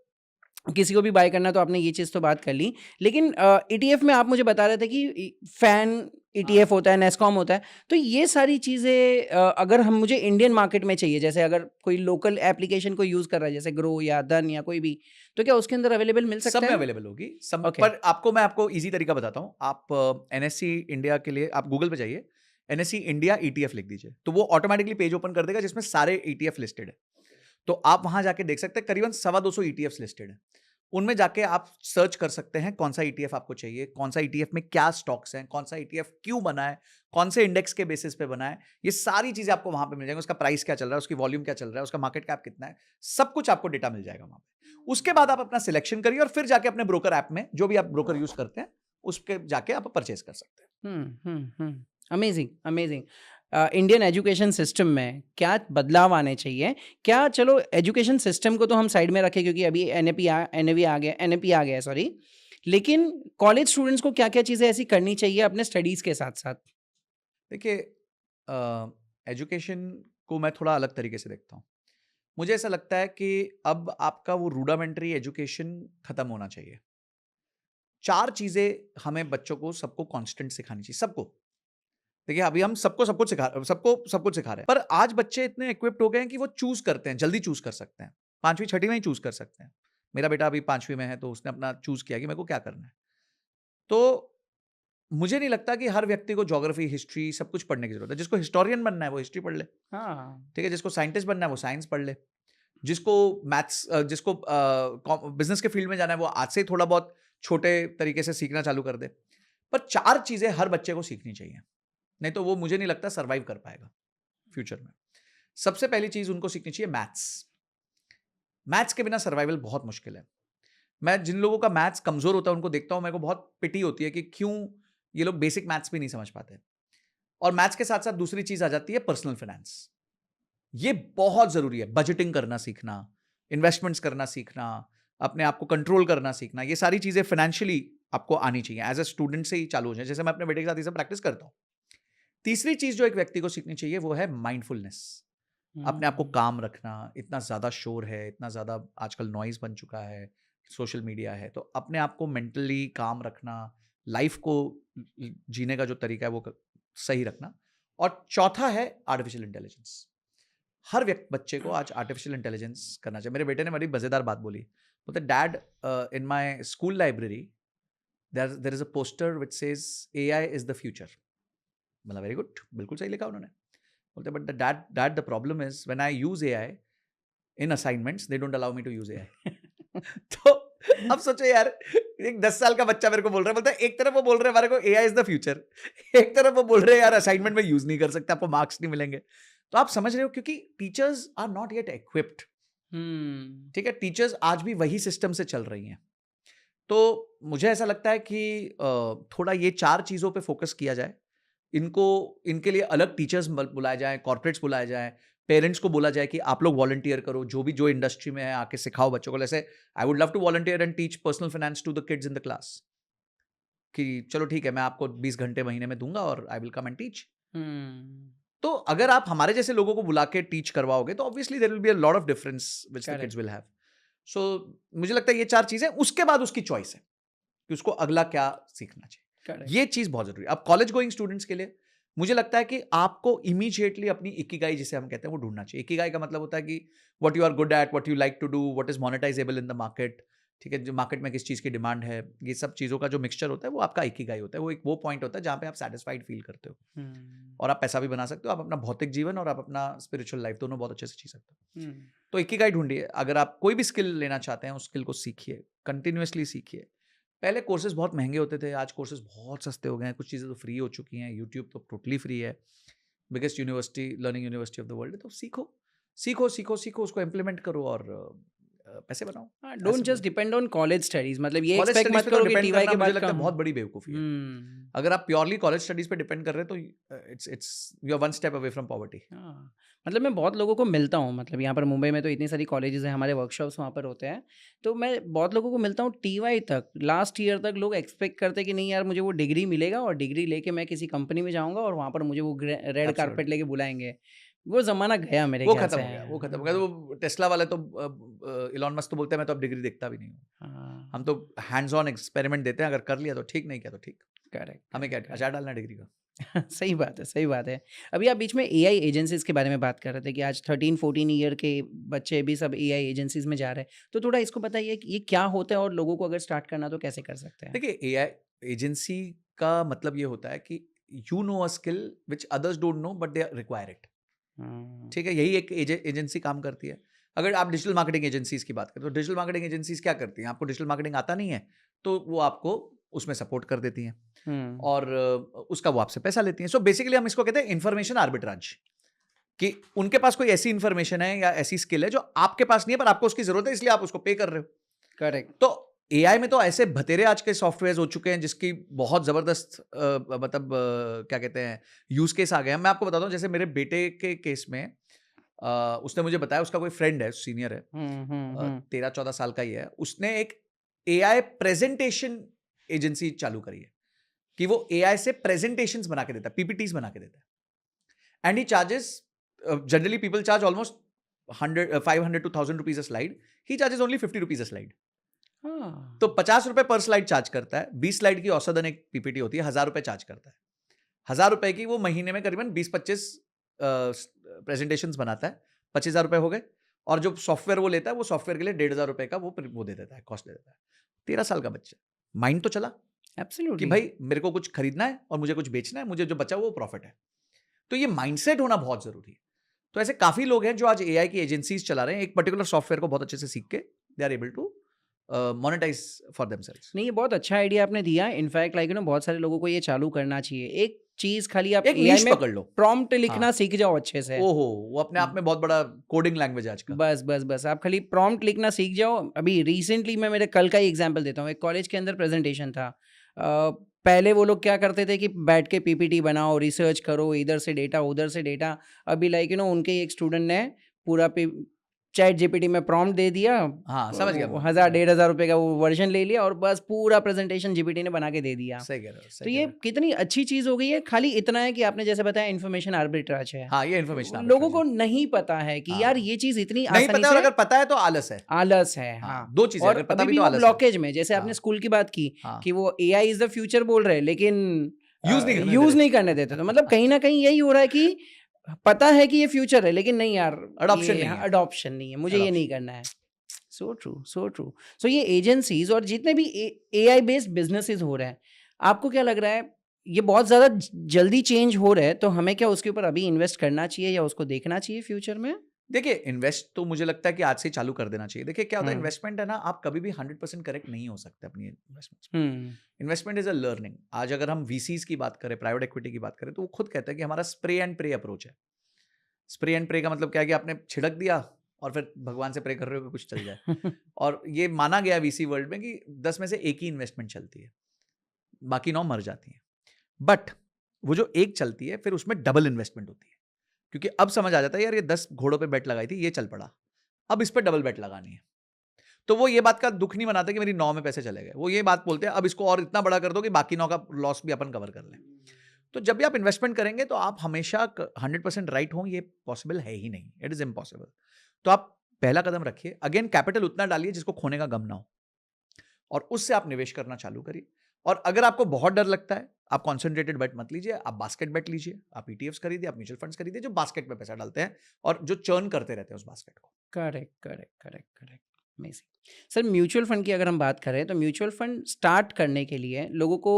किसी को भी बाय करना, तो आपने ये चीज़ तो बात कर ली, लेकिन ईटीएफ में आप मुझे बता रहे थे कि फैन ईटीएफ होता है, नेस्कॉम होता है, तो ये सारी चीज़ें अगर हम मुझे इंडियन मार्केट में चाहिए, जैसे अगर कोई लोकल एप्लीकेशन को यूज़ कर रहा है जैसे ग्रो या धन या कोई भी, तो क्या उसके अंदर अवेलेबल मिल सकता है? सब में अवेलेबल होगी सब। पर मैं आपको इजी तरीका बताता हूँ। आप एनएससी इंडिया के लिए आप गूगल पे जाइए, एनएससी इंडिया ईटीएफ लिख दीजिए, तो वो ऑटोमेटिकली पेज ओपन कर देगा जिसमें सारे ईटीएफ लिस्टेड है। तो आप वहां जाके देख सकते हैं, करीबन 225 ईटीएफ लिस्टेड है। उनमें जाके आप सर्च कर सकते हैं कौन सा ईटीएफ आपको चाहिए, कौन सा ईटीएफ में क्या स्टॉक्स हैं, कौन सा ईटीएफ क्यों बना है, कौन से इंडेक्स के बेसिस पे बना है, ये सारी चीजें आपको वहां पे मिल जाएंगी। उसका प्राइस क्या चल रहा है, उसकी वॉल्यूम क्या चल रहा है, उसका मार्केट कैप कितना है, सब कुछ आपको डेटा मिल जाएगा वहां पे। उसके बाद आप अपना सिलेक्शन करिए और फिर जाके अपने ब्रोकर ऐप में, जो भी आप ब्रोकर यूज करते हैं, उसके जाके आप परचेज कर सकते हैं। अमेजिंग। इंडियन एजुकेशन सिस्टम में क्या बदलाव आने चाहिए? क्या, चलो एजुकेशन सिस्टम को तो हम साइड में रखें क्योंकि अभी एनएपी आ गया, सॉरी, लेकिन कॉलेज स्टूडेंट्स को क्या क्या चीज़ें ऐसी करनी चाहिए अपने स्टडीज़ के साथ साथ? देखिए, एजुकेशन को मैं थोड़ा अलग तरीके से देखता हूँ। मुझे ऐसा लगता है कि अब आपका वो रूडामेंट्री एजुकेशन खत्म होना चाहिए। 4 चीजें हमें बच्चों को सबको कांस्टेंट सिखानी चाहिए, सबको। देखिए, अभी हम सबको सब कुछ सिखा रहे हैं, पर आज बच्चे इतने इक्विप्ड हो गए हैं कि वो चूज करते हैं, जल्दी चूज कर सकते हैं, 5वीं 6वीं में ही चूज कर सकते हैं। मेरा बेटा अभी 5वीं में है, तो उसने अपना चूज किया कि मेरे को क्या करना है। तो मुझे नहीं लगता कि हर व्यक्ति को ज्योग्राफी, हिस्ट्री सब कुछ पढ़ने की जरूरत है। जिसको हिस्टोरियन बनना है वो हिस्ट्री पढ़ ले, ठीक है। जिसको साइंटिस्ट बनना है वो साइंस पढ़ ले, जिसको मैथ्स, जिसको बिजनेस के फील्ड में जाना है वो आज से ही थोड़ा बहुत छोटे तरीके से सीखना चालू कर दे। पर 4 चीजें हर बच्चे को सीखनी चाहिए, नहीं तो वो मुझे नहीं लगता सर्वाइव कर पाएगा फ्यूचर में। सबसे पहली चीज उनको सीखनी चाहिए मैथ्स। मैथ्स के बिना सर्वाइवल बहुत मुश्किल है। मैं जिन लोगों का मैथ्स कमजोर होता है उनको देखता हूं, मेरे को बहुत पिटी होती है कि क्यों ये लोग बेसिक मैथ्स भी नहीं समझ पाते। और मैथ्स के साथ साथ दूसरी चीज आ जाती है पर्सनल फाइनेंस। ये बहुत जरूरी है। बजटिंग करना सीखना, इन्वेस्टमेंट्स करना सीखना, अपने आप को कंट्रोल करना सीखना, ये सारी चीजें फाइनेंशियली आपको आनी चाहिए। एज ए स्टूडेंट से ही चालू हो जाए, जैसे मैं अपने बेटे के साथ ये सब प्रैक्टिस करता हूं। तीसरी चीज जो एक व्यक्ति को सीखनी चाहिए वो है माइंडफुलनेस। अपने आप को काम रखना। इतना ज्यादा शोर है, इतना ज्यादा आजकल नॉइज बन चुका है, सोशल मीडिया है, तो अपने आप को मेंटली काम रखना, लाइफ को जीने का जो तरीका है वो सही रखना। और चौथा है आर्टिफिशियल इंटेलिजेंस। हर बच्चे को आज आर्टिफिशियल इंटेलिजेंस करना चाहिए। मेरे बेटे ने बड़ी मजेदार बात बोली, बोलते dad, in my school library there is a poster which says AI is the future. मतलब वेरी गुड, बिल्कुल सही लिखा उन्होंने। बोलते but dad the problem is when I use AI, in assignments they don't allow me to use AI. तो अब सोचो यार, एक 10 साल का बच्चा मेरे को बोल रहा है, बोलता है एक तरफ वो बोल रहे हैं हमारे को एआई इज द फ्यूचर, एक तरफ वो बोल रहे हैं यार असाइनमेंट में यूज नहीं कर सकते, आपको मार्क्स नहीं मिलेंगे। तो आप समझ रहे हो, क्योंकि teachers are not yet equipped. ठीक है, टीचर्स आज भी वही सिस्टम से चल रही हैं। तो मुझे ऐसा लगता है कि थोड़ा ये 4 चीज़ों पे फोकस किया जाए। इनके लिए अलग टीचर्स बुलाए जाएं, कॉर्पोरेट्स बुलाए जाएं, पेरेंट्स को बोला जाए कि आप लोग वॉलंटियर करो, जो इंडस्ट्री में है आके सिखाओ बच्चों को। जैसे I would love to volunteer and teach personal finance to the kids in the class, कि चलो ठीक है मैं आपको 20 घंटे महीने में दूंगा और I will come and teach. तो अगर आप हमारे जैसे लोगों को बुला के टीच करवाओगे तो obviously there will be a lot of difference which the kids will have. So मुझे लगता है ये 4 चीजें, उसके बाद उसकी चॉइस है कि उसको अगला क्या सीखना चाहिए। ये चीज बहुत जरूरी है। अब कॉलेज गोइंग स्टूडेंट्स के लिए मुझे लगता है कि आपको इमीडिएटली अपनी इकिगाई, जिसे हम कहते हैं, वो ढूंढना चाहिए। इकिगाई का मतलब होता है कि what you are good at, what you like to do, what is monetisable in the market. ठीक है, जो मार्केट में किस चीज़ की डिमांड है, ये सब चीज़ों का जो मिक्सचर होता है वो आपका इकिगाई होता है। वो एक वो पॉइंट होता है जहाँ पे आप सेटिस्फाइड फील करते हो और आप पैसा भी बना सकते हो, आप अपना भौतिक जीवन और आप अपना स्पिरिचुअल लाइफ दोनों बहुत अच्छे से जी सकते हो। तो इकिगाई ढूंढिए। अगर आप कोई भी स्किल लेना चाहते हैं, उस स्किल को सीखिए, कंटिन्यूसली सीखिए। पहले कोर्सेज बहुत महंगे होते थे, आज कोर्सेज बहुत सस्ते हो गए हैं, कुछ चीज़ें तो फ्री हो चुकी हैं। यूट्यूब तो टोटली फ्री है, biggest university, learning university of the world. तो सीखो सीखो सीखो सीखो, उसको इम्प्लीमेंट करो और पैसे बनाओ। Don't just depend on college studies, मतलब ये कॉलेज एक्सपेक्ट मत करो कि टीवाई के बाद कम। बहुत बड़ी बेवकूफी है अगर आप प्योरली कॉलेज स्टडीज पे डिपेंड कर रहे हैं, तो it's you are one step away from poverty. मतलब मैं बहुत लोगों को मिलता हूँ, मतलब यहाँ पर मुंबई में तो इतनी सारी कॉलेजेस हैं, हमारे वर्कशॉप्स वहाँ पर होते हैं, तो मैं बहुत लोगों को मिलता हूँ टीवाई तक, लास्ट ईयर तक लोग एक्सपेक्ट करते हैं कि नहीं यार मुझे वो डिग्री मिलेगा और डिग्री लेके मैं किसी कंपनी में जाऊँगा और वहाँ पर मुझे वो रेड कारपेट लेके बुलाएंगे। वो जमाना गया मेरे ख्याल से। वो खत्म हो गया। वो टेस्ला वाले तो इलॉन मस्क तो बोलते हैं मैं तो अब डिग्री देखता भी नहीं हूँ, हम तो हैंड्स ऑन एक्सपेरिमेंट देते हैं, अगर कर लिया तो ठीक, नहीं किया तो ठीक। करेक्ट, हमें क्या अचार डालना डिग्री का। सही बात है, सही बात है। अभी आप बीच में एआई एजेंसीज के बारे में बात कर रहे थे कि आज 13-14 ईयर के बच्चे भी सब एआई एजेंसीज में जा रहे हैं, तो थोड़ा इसको बताइए कि ये क्या होता है और लोगों को अगर स्टार्ट करना तो कैसे कर सकते हैं? देखिए, एआई एजेंसी का मतलब ये होता है कि you know a skill which others don't know but they require it. ठीक है, यही एक एजेंसी काम करती है। अगर आप डिजिटल मार्केटिंग एजेंसीज की बात करें तो डिजिटल मार्केटिंग एजेंसीज क्या करती हैं? आपको डिजिटल मार्केटिंग आता नहीं है तो वो आपको उसमें सपोर्ट कर देती हैं और उसका वो आपसे पैसा लेती हैं। सो बेसिकली हम इसको कहते हैं इंफॉर्मेशन आर्बिट्राज, कि उनके पास कोई ऐसी इंफॉर्मेशन है या ऐसी स्किल है जो आपके पास नहीं है पर आपको उसकी जरूरत है, इसलिए आप उसको पे कर रहे हो। करेक्ट। तो एआई में तो ऐसे भतेरे आज के सॉफ्टवेयर हो चुके हैं जिसकी बहुत जबरदस्त मतलब क्या कहते हैं यूज केस आ गए हैं। मैं आपको बताता हूँ, जैसे मेरे बेटे के केस में उसने मुझे बताया, उसका कोई फ्रेंड है, सीनियर है, 13-14 साल का ही है, उसने एक एआई प्रेजेंटेशन एजेंसी चालू करी है कि वो एआई से प्रेजेंटेशंस बना के देता है, पीपीटीज बना के देता है, and he charges, generally people charge almost 500 to 1000 rupees a slide, he charges only 50 rupees a slide. तो 50 रुपए पर स्लाइड चार्ज करता है। 20 स्लाइड की औसतन एक पीपीटी होती है, 1000 रुपए चार्ज करता है। 1000 रुपए की वो महीने में करीबन 20-25 प्रेजेंटेशंस बनाता है, 25,000 रुपए हो गए। और जो सॉफ्टवेयर वो लेता है, वो सॉफ्टवेयर के लिए 1,500 रुपए का वो दे देता है, कॉस्ट दे देता है। 13 साल का बच्चा, माइंड तो चला कि भाई मेरे को कुछ खरीदना है और मुझे कुछ बेचना है, मुझे जो बचा वो प्रॉफिट है। तो ये माइंडसेट होना बहुत जरूरी है। तो ऐसे काफी लोग हैं जो आज एआई की एजेंसीज चला रहे हैं, एक पर्टिकुलर सॉफ्टवेयर को बहुत अच्छे से सीख के they are able to monetise for themselves. नहीं, ये बहुत अच्छा आइडिया आपने दिया। इनफैक्ट लाइक बहुत सारे लोगों को ये चालू करना चाहिए। एक चीज खाली आप एआई में पकड़ लो, प्रॉम्प्ट लिखना सीख जाओ अच्छे से। ओहो, वो अपने आप में बहुत बड़ा कोडिंग लैंग्वेज है आज का। बस आप खाली प्रॉम्प्ट लिखना सीख जाओ। अभी रिसेंटली मैं मेरे कल का ही एग्जांपल देता हूँ। एक कॉलेज के अंदर प्रेजेंटेशन था। पहले वो लोग क्या करते थे कि बैठ के पीपीटी बनाओ, रिसर्च करो, इधर से डेटा उधर से डेटा। अभी लाइक उनके एक स्टूडेंट ने पूरा चैट जीपीटी में प्रॉम्प्ट दे दिया, हाँ समझ गया, 1,000-1,500 रुपए का वो वर्जन ले लिया और बस पूरा प्रेजेंटेशन जीपीटी ने बना के दे दिया। सही कह रहे हो। तो ये कितनी अच्छी चीज हो गई है। खाली इतना है कि आपने जैसे बताया इन्फॉर्मेशन आर्बिट्राज है। हाँ, ये इन्फॉर्मेशन लोगों को नहीं पता है कि यार ये चीज इतनी नहीं पता, और अगर पता है तो आलस है। हाँ, दो चीजें, अगर पता भी तो आलस है। ब्लॉकेज में, जैसे आपने स्कूल की बात की कि वो एआई इज द फ्यूचर बोल रहे हैं लेकिन यूज नहीं करने देते। तो मतलब कहीं ना कहीं यही हो रहा है कि पता है कि ये फ्यूचर है लेकिन नहीं यार, अडॉप्शन नहीं है, मुझे ये नहीं करना है। So true. सो ये एजेंसीज और जितने भी एआई बेस्ड बिजनेसेस हो रहे हैं, आपको क्या लग रहा है ये बहुत ज्यादा जल्दी चेंज हो रहा है, तो हमें क्या उसके ऊपर अभी इन्वेस्ट करना चाहिए या उसको देखना चाहिए फ्यूचर में? देखिए इन्वेस्ट तो मुझे लगता है कि आज से ही चालू कर देना चाहिए। देखिए क्या होता है, हम्म। इन्वेस्टमेंट है ना, आप कभी भी 100% करेक्ट नहीं हो सकते अपनी इन्वेस्टमेंट्स में। Hmm. Investment is a learning. आज अगर हम वीसीज की बात करें, प्राइवेट इक्विटी की बात करें, तो वो खुद कहते हैं कि हमारा स्प्रे एंड प्रे अप्रोच है। स्प्रे एंड प्रे का मतलब क्या है कि आपने छिड़क दिया और फिर भगवान से प्रे कर रहे हो कि कुछ चल जाए। और ये माना गया वीसी वर्ल्ड में कि 10 में से एक ही इन्वेस्टमेंट चलती है, बाकी 9 मर जाती हैं। बट वो जो एक चलती है फिर उसमें डबल इन्वेस्टमेंट होती है, क्योंकि अब समझ आ जाता है यार ये 10 घोड़ों पे बेट लगाई थी, ये चल पड़ा, अब इस पे डबल बेट लगानी है। तो वो ये बात का दुख नहीं मनाते कि मेरी 9 में पैसे चले गए, वो ये बात बोलते हैं अब इसको और इतना बड़ा कर दो कि बाकी 9 का लॉस भी अपन कवर कर लें। तो जब भी आप इन्वेस्टमेंट करेंगे तो आप हमेशा 100% राइट हों, ये पॉसिबल है ही नहीं, इट इज इम्पॉसिबल। तो आप पहला कदम रखिए, अगेन कैपिटल उतना डालिए जिसको खोने का गम ना हो, और उससे आप निवेश करना चालू करिए। और अगर आपको बहुत डर लगता है, आप कॉन्सेंट्रेटेड बेट मत लीजिए, आप बास्केट बेट लीजिए, आप ईटीएफ्स खरीदिए, आप म्यूचुअल फंड्स खरीदिए जो बास्केट में पैसा डालते हैं और जो चर्न करते रहते हैं उस बास्केट को। Correct, correct, correct, correct. Amazing. Sir, mutual fund की अगर हम बात करें तो म्यूचुअल फंड स्टार्ट करने के लिए लोगों को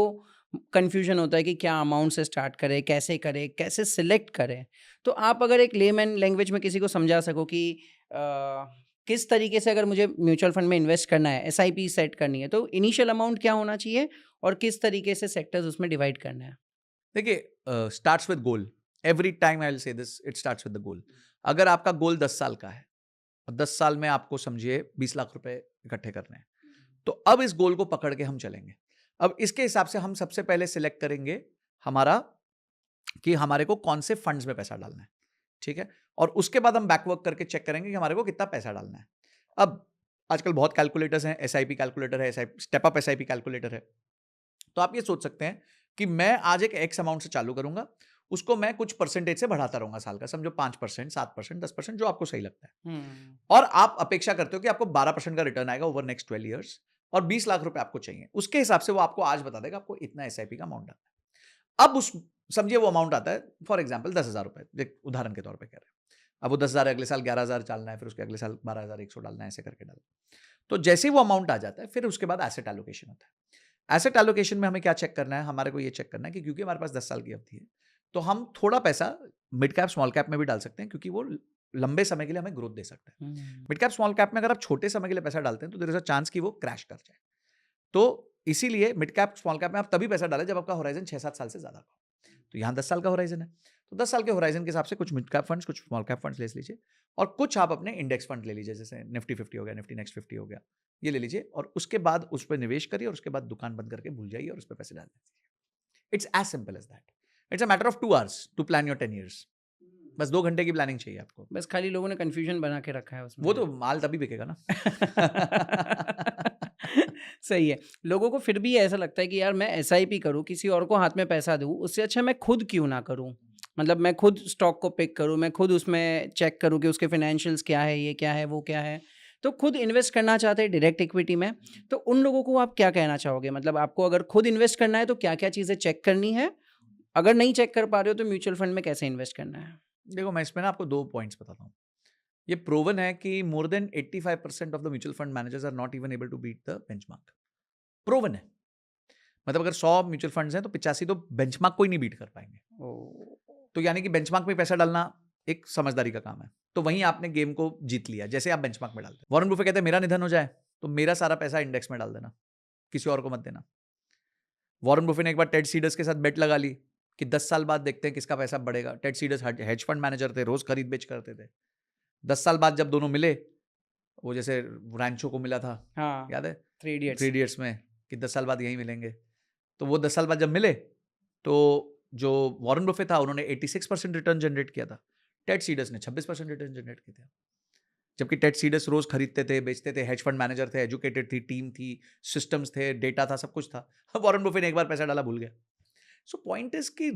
कन्फ्यूजन होता है कि क्या अमाउंट से स्टार्ट करें, कैसे सिलेक्ट करें। तो आप अगर एक लेमैन लैंग्वेज में किसी को समझा सको कि किस तरीके से अगर मुझे म्यूचुअल फंड में इन्वेस्ट करना है, एसआईपी सेट करनी है, तो इनिशियल अमाउंट क्या होना चाहिए और किस तरीके से सेक्टर्स उसमें डिवाइड करना है? देखिए starts with goal. Every time I will say this, it starts with the goal. अगर आपका गोल 10 साल का है और 10 साल में आपको समझिए 20 लाख रुपए इकट्ठे करने हैं, तो अब इस गोल को पकड़ के हम चलेंगे। अब इसके हिसाब से हम सबसे पहले सिलेक्ट करेंगे हमारा कि हमारे को कौन से फंड्स में पैसा डालना है, ठीक है। और उसके बाद हम बैकवर्क करके चेक करेंगे कि हमारे को कितना पैसा डालना है। अब आजकल बहुत कैलकुलेटर्स हैं, एसआईपी कैलकुलेटर है, स्टेप अप एसआईपी कैलकुलेटर है। तो आप ये सोच सकते हैं कि मैं आज एक एक्स अमाउंट से चालू करूंगा, उसको मैं कुछ परसेंटेज से बढ़ाता रहूंगा साल का, समझो 5%, 7%, 10%, जो आपको सही लगता है। और आप अपेक्षा करते हो कि आपको 12% का रिटर्न आएगा ओवर नेक्स्ट 12 ईयर्स, और 20 लाख रुपए आपको चाहिए, उसके हिसाब से वो आपको आज बता देगा आपको इतना एसआईपी का अमाउंट आता है। अब उस समझिए वो अमाउंट आता है फॉर एग्जाम्पल 10,000 रुपए, एक उदाहरण के तौर पर कह रहे हैं। अब वो 10,000 अगले साल 11,000 डालना है, फिर उसके अगले साल 12,100 डालना है, ऐसे करके डालना। तो जैसे ही वो अमाउंट आ जाता है, फिर उसके बाद एसेट एलोकेशन होता है। एसेट एलोकेशन में हमें क्या चेक करना है, हमारे को ये चेक करना है कि क्योंकि हमारे पास 10 साल की अवधि है, तो हम थोड़ा पैसा मिड कैप स्मॉल कैप में भी डाल सकते हैं, क्योंकि वो लंबे समय के लिए हमें ग्रोथ दे सकता है। मिड कैप स्मॉल कैप में अगर आप छोटे समय के लिए पैसा डालते हैं तो देयर इज अ चांस कि वो क्रैश कर जाए। तो इसीलिए मिड कैप स्मॉल कैप में आप तभी पैसा डालें जब आपका होराइजन 6-7 साल से ज्यादा का हो। तो यहाँ 10 साल का होराइजन है, तो 10 साल के होराइजन के हिसाब से कुछ मिड कैप फंड्स, कुछ स्मॉल कैप फंड्स ले लीजिए, और कुछ आप अपने इंडेक्स फंड ले लीजिए, जैसे निफ्टी 50 हो गया, निफ्टी नेक्स्ट 50 हो गया, ये ले लीजिए, और उसके बाद उस पर निवेश करिए, और उसके बाद दुकान बंद करके भूल जाइए और उस पर पैसे डाल दीजिए। It's as simple as that. It's a matter of 2 hours to plan your 10 years. बस 2 घंटे की प्लानिंग चाहिए आपको। बस खाली लोगों ने कन्फ्यूजन बना के रखा है उसमें। वो तो माल तभी बिकेगा ना। सही है। लोगों को फिर भी ऐसा लगता है कि यार मैं एसआईपी करूँ, किसी और को हाथ में पैसा दूँ, उससे अच्छा मैं खुद क्यों ना करूँ? मतलब मैं खुद स्टॉक को पिक करूँ, मैं खुद उसमें चेक करूँ कि उसके फाइनेंशियल्स क्या है, ये क्या है, वो क्या है। तो खुद इन्वेस्ट करना चाहते हैं डायरेक्ट इक्विटी में, तो उन लोगों को आप क्या कहना चाहोगे? मतलब आपको अगर खुद इन्वेस्ट करना है तो क्या-क्या चीज़ें चेक करनी है? अगर नहीं चेक कर पा रहे हो तो म्यूचुअल फंड में कैसे इन्वेस्ट करना है? देखो मैं इसमें ना आपको 2 पॉइंट्स बताता हूँ। ये प्रूवन है कि more than 85% of the mutual fund managers are not even able to beat the benchmark. Proven है। मतलब अगर 100 म्यूचुअल फंड्स हैं तो 85 तो बेंचमार्क को ही नहीं बीट कर पाएंगे। तो यानी कि बेंचमार्क में पैसा डालना एक समझदारी का काम है। तो वहीं आपने गेम को जीत लिया, जैसे आप बेंचमार्क में डालते हैं। वॉरेन बफे कहते हैं मेरा निधन हो जाए तो मेरा सारा पैसा इंडेक्स में डाल देना, किसी और को मत देना। वॉरेन बफे ने एक बार टेड सीडर्स के साथ बेट लगा ली कि 10 साल बाद देखते हैं किसका पैसा बढ़ेगा। Ted Seides hedge fund manager थे, रोज खरीद बेच करते थे। 10 साल बाद जब दोनों मिले, वो जैसे रैंचो को मिला था, हाँ, याद है 3 इडियट्स। 3 इडियट्स में, कि 10 साल बाद यहीं मिलेंगे। तो वो 10 साल बाद जब मिले तो जो वॉरेन बफे था उन्होंने 86% रिटर्न जनरेट किया था, टेड सीडर्स ने 26% रिटर्न जनरेट किया था। जबकि टेड सीडर्स रोज खरीदते थे, बेचते थे, हेज फंड मैनेजर थे, एजुकेटेड थी, टीम थी, सिस्टम्स थे, डेटा था, सब कुछ था। वॉरेन बफे ने एक बार पैसा डाला भूल गया। सो पॉइंट इज कि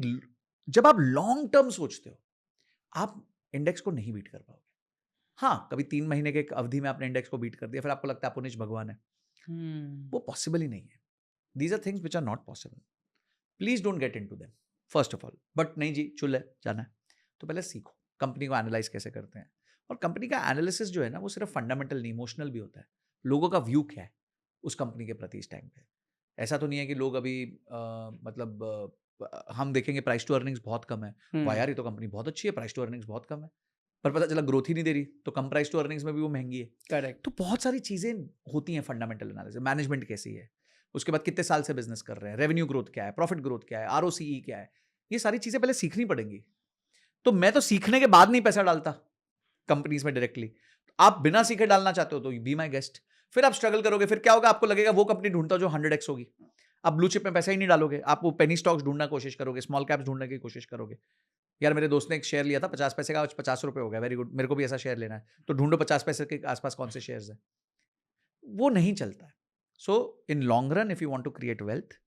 जब आप लॉन्ग टर्म सोचते हो, आप इंडेक्स को नहीं बीट कर पाओगे। हाँ, कभी 3 महीने के अवधि में आपने इंडेक्स को बीट कर दिया, फिर आपको लगता है अपुनिश भगवान है। वो पॉसिबल ही नहीं है। These are things which are not possible. Please don't get into them first of all. But नहीं जी, चुल है, जाना है तो पहले सीखो कंपनी को एनालाइज कैसे करते हैं। और कंपनी का एनालिसिस जो है ना, वो सिर्फ फंडामेंटल नहीं, इमोशनल भी होता है। लोगों का व्यू क्या है उस कंपनी के प्रति इस टाइम पे। ऐसा तो नहीं है कि लोग अभी हम देखेंगे प्राइस टू अर्निंग्स बहुत कम है, वाह यार ये तो कंपनी बहुत अच्छी है, प्राइस टू अर्निंग्स बहुत कम है। पर पता चला ग्रोथ ही नहीं दे रही, तो कम प्राइस टू अर्निंग्स में भी वो महंगी है। करेक्ट। तो बहुत सारी चीजें होती हैं फंडामेंटल एनालिसिस, मैनेजमेंट कैसी है, उसके बाद कितने साल से बिजनेस कर रहे हैं, रेवेन्यू ग्रोथ क्या है, प्रॉफिट ग्रोथ क्या है, आरओसीई क्या है, ये सारी चीजें पहले सीखनी पड़ेंगी। तो मैं तो सीखने के बाद नहीं पैसा डालता कंपनीज में डायरेक्टली। आप बिना सीखे डालना चाहते हो तो बी माई गेस्ट। फिर आप स्ट्रगल करोगे, फिर क्या होगा, आपको लगेगा वो कंपनी ढूंढता जो 100x होगी। आप ब्लू चिप में पैसा ही नहीं डालोगे, आप वो पेनी स्टॉक्स ढूंढना कोशिश करोगे, स्मॉल कैप्स ढूंढने की कोशिश करोगे। यार मेरे दोस्त ने एक शेयर लिया था 50 पैसे का, आज 50 रुपए हो गया, वेरी गुड, मेरे को भी ऐसा शेयर लेना है, तो ढूंढो 50 पैसे के आसपास कौन से शेयर्स हैं। वो नहीं चलता है। So in long run if you want to create wealth,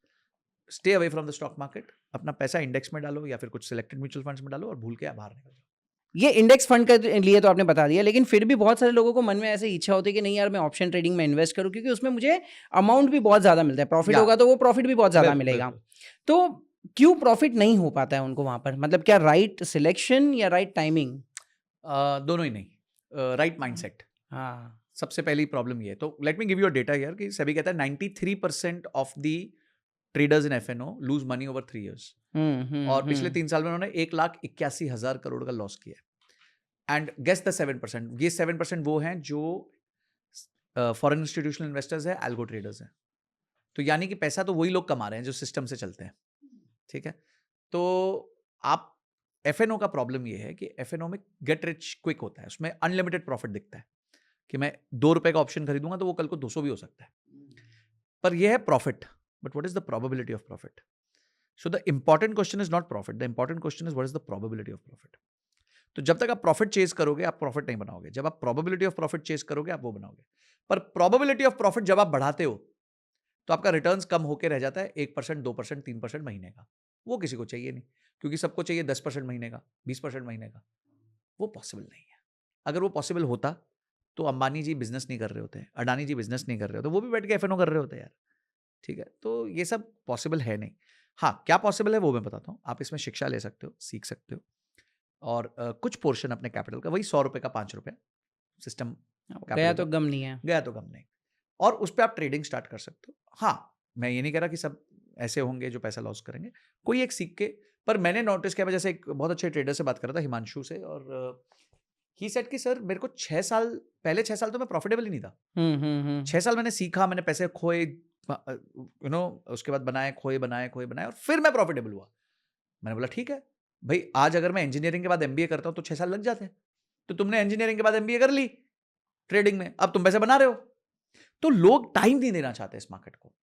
stay away from the stock market, अपना पैसा इंडेक्स में डालो या फिर कुछ सिलेक्टेड म्यूचुअल फंड्स में डालो और भूल के बाहर निकल जाओ। ये इंडेक्स फंड के लिए तो आपने बता दिया, लेकिन फिर भी बहुत सारे लोगों को मन में ऐसे इच्छा होती है कि नहीं यार मैं ऑप्शन ट्रेडिंग में इन्वेस्ट करूं, क्योंकि उसमें मुझे अमाउंट भी बहुत ज़्यादा मिलता है, प्रॉफिट होगा तो वो प्रॉफिट भी बहुत ज़्यादा मिलेगा। तो क्यों प्रॉफिट नहीं हो पाता है उनको वहाँ पर? मतलब क्या राइट सिलेक्शन या राइट टाइमिंग? दोनों ही नहीं, राइट माइंडसेट। हाँ, सबसे पहली प्रॉब्लम ये है। तो let me give you a data here कि सेबी कहता है 93% of the traders in FNO lose money over 3 years, और पिछले 3 साल में उन्होंने 1,81,000 करोड़ का लॉस किया है। एंड गेस द 7%, ये 7% वो हैं जो फॉरेन इंस्टीट्यूशनल इन्वेस्टर्स हैं, एल्गो ट्रेडर्स हैं। तो यानी कि पैसा तो वही लोग कमा रहे हैं जो सिस्टम से चलते हैं, ठीक है। तो आप एफएनओ का प्रॉब्लम ये है कि एफएनओ में गेट रिच क्विक होता है, उसमें अनलिमिटेड प्रॉफिट दिखता है कि मैं 2 रुपए का ऑप्शन खरीदूंगा तो वो कल को 200 भी हो सकता है, पर यह है profit. But what is the probability of profit? So the important question is not profit, the important question is what is the probability of profit. तो जब तक आप प्रॉफिट चेस करोगे आप प्रॉफिट नहीं बनाओगे, जब आप प्रोबेबिलिटी ऑफ प्रॉफिट चेस करोगे आप वो बनाओगे। पर प्रोबेबिलिटी ऑफ प्रॉफिट जब आप बढ़ाते हो तो आपका रिटर्न्स कम होकर रह जाता है 1%, 2%, 3% महीने का। वो किसी को चाहिए नहीं, क्योंकि सबको चाहिए 10% महीने का, 20% महीने का। वो पॉसिबल नहीं है। अगर वो पॉसिबल होता तो अंबानी जी बिजनेस नहीं कर रहे होते, अडानी जी बिजनेस नहीं कर रहे होते, वो भी बैठ के एफएनओ कर रहे होते यार, ठीक है। तो ये सब पॉसिबल है नहीं। हाँ, क्या पॉसिबल है वो मैं बताता हूँ। आप इसमें शिक्षा ले सकते हो, सीख सकते हो, और कुछ पोर्शन अपने कैपिटल का, वही 100 रुपए का 5 रुपए सिस्टम, गया तो गम नहीं है, गया तो गम नहीं, और उस पर आप ट्रेडिंग स्टार्ट कर सकते हो। हाँ, मैं ये नहीं कह रहा कि सब ऐसे होंगे जो पैसा लॉस करेंगे, कोई एक सीख के। पर मैंने नोटिस किया, मैं जैसे एक बहुत अच्छे ट्रेडर से बात कर रहा था, हिमांशु से, और ही सेड कि सर मेरे को 6 साल पहले 6 साल तो मैं प्रॉफिटेबल ही नहीं था। 6 साल मैंने सीखा, मैंने पैसे खोए, यू नो, उसके बाद बनाए, खोए, बनाए, और फिर मैं प्रॉफिटेबल हुआ। मैंने बोला ठीक है भाई, आज अगर मैं इंजीनियरिंग के बाद एमबीए करता हूं तो 6 साल लग जाते हैं, तो तुमने इंजीनियरिंग के बाद एमबीए कर ली ट्रेडिंग में, अब तुम पैसे बना रहे हो। तो लोग टाइम नहीं देना चाहते इस मार्केट को।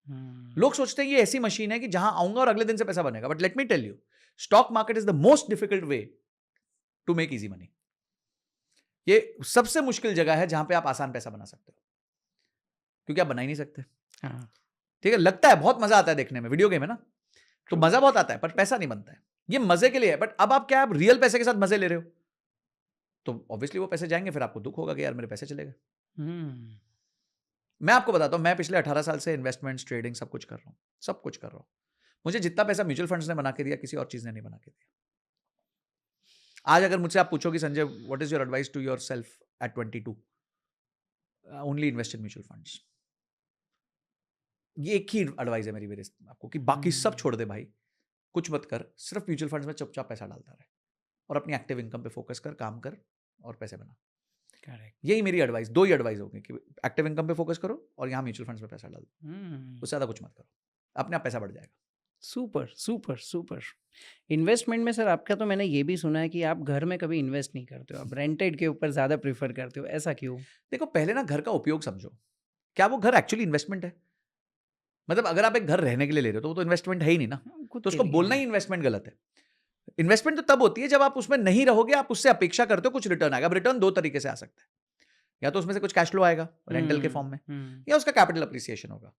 लोग सोचते हैं ये ऐसी मशीन है कि जहां आऊंगा और अगले दिन से पैसा बनेगा। But let me tell you, stock market is the most difficult way to make easy money. ये सबसे मुश्किल जगह है जहां पे आप आसान पैसा बना सकते हो, क्योंकि आप बना ही नहीं सकते। ठीक है, लगता है बहुत मजा आता है देखने में, वीडियो गेम है ना, तो मजा बहुत आता है, पर पैसा नहीं बनता है। ये मजे के लिए है, बट अब आप क्या, आप रियल पैसे के साथ मजे ले रहे हो, तो ऑब्वियसली वो पैसे जाएंगे, फिर आपको दुख होगा कि यार मेरे पैसे चले गए। मैं आपको बताता हूं, मैं पिछले 18 साल से इन्वेस्टमेंट्स, ट्रेडिंग सब कुछ कर रहा हूं, सब कुछ कर रहा हूं। मुझे जितना पैसा म्यूचुअल फंड्स ने बना के दिया, किसी और चीज ने नहीं बना के दिया। आज अगर मुझसे आप पूछो कि Sanjay what is your advice to your self at 22, only invest in mutual funds. ये एक ही एडवाइस है मेरी मेरे आपको, कि बाकी सब छोड़ दे भाई, कुछ मत कर, सिर्फ म्यूचुअल फंड्स में चुपचाप पैसा डालता रहे और अपनी एक्टिव इनकम पे फोकस कर, काम कर और पैसे बना। करेक्ट, यही मेरी एडवाइस, 2 ही एडवाइस होगी कि एक्टिव इनकम पे फोकस करो और यहाँ म्यूचुअल फंड्स में पैसा डाल दो, उससे ज़्यादा कुछ मत करो, अपने आप पैसा बढ़ जाएगा। Super super super. इन्वेस्टमेंट में सर आपका तो मैंने ये भी सुना है कि आप घर में कभी इन्वेस्ट नहीं करते हो, आप रेंटेड के ऊपर ज़्यादा प्रीफर करते हो, ऐसा क्यों? देखो, पहले ना घर का उपयोग समझो, क्या वो घर एक्चुअली इन्वेस्टमेंट है? मतलब अगर आप एक घर रहने के लिए ले रहे हो तो वो तो इन्वेस्टमेंट है ही नहीं ना, तो उसको बोलना ही इन्वेस्टमेंट गलत है। इन्वेस्टमेंट तो तब होती है जब आप उसमें नहीं रहोगे, आप उससे अपेक्षा करते हो कुछ रिटर्न आएगा। अब रिटर्न 2 तरीके से आ सकता है, या तो उसमें से कुछ कैश फ्लो आएगा रेंटल के फॉर्म में, या उसका कैपिटल अप्रिसिएशन होगा।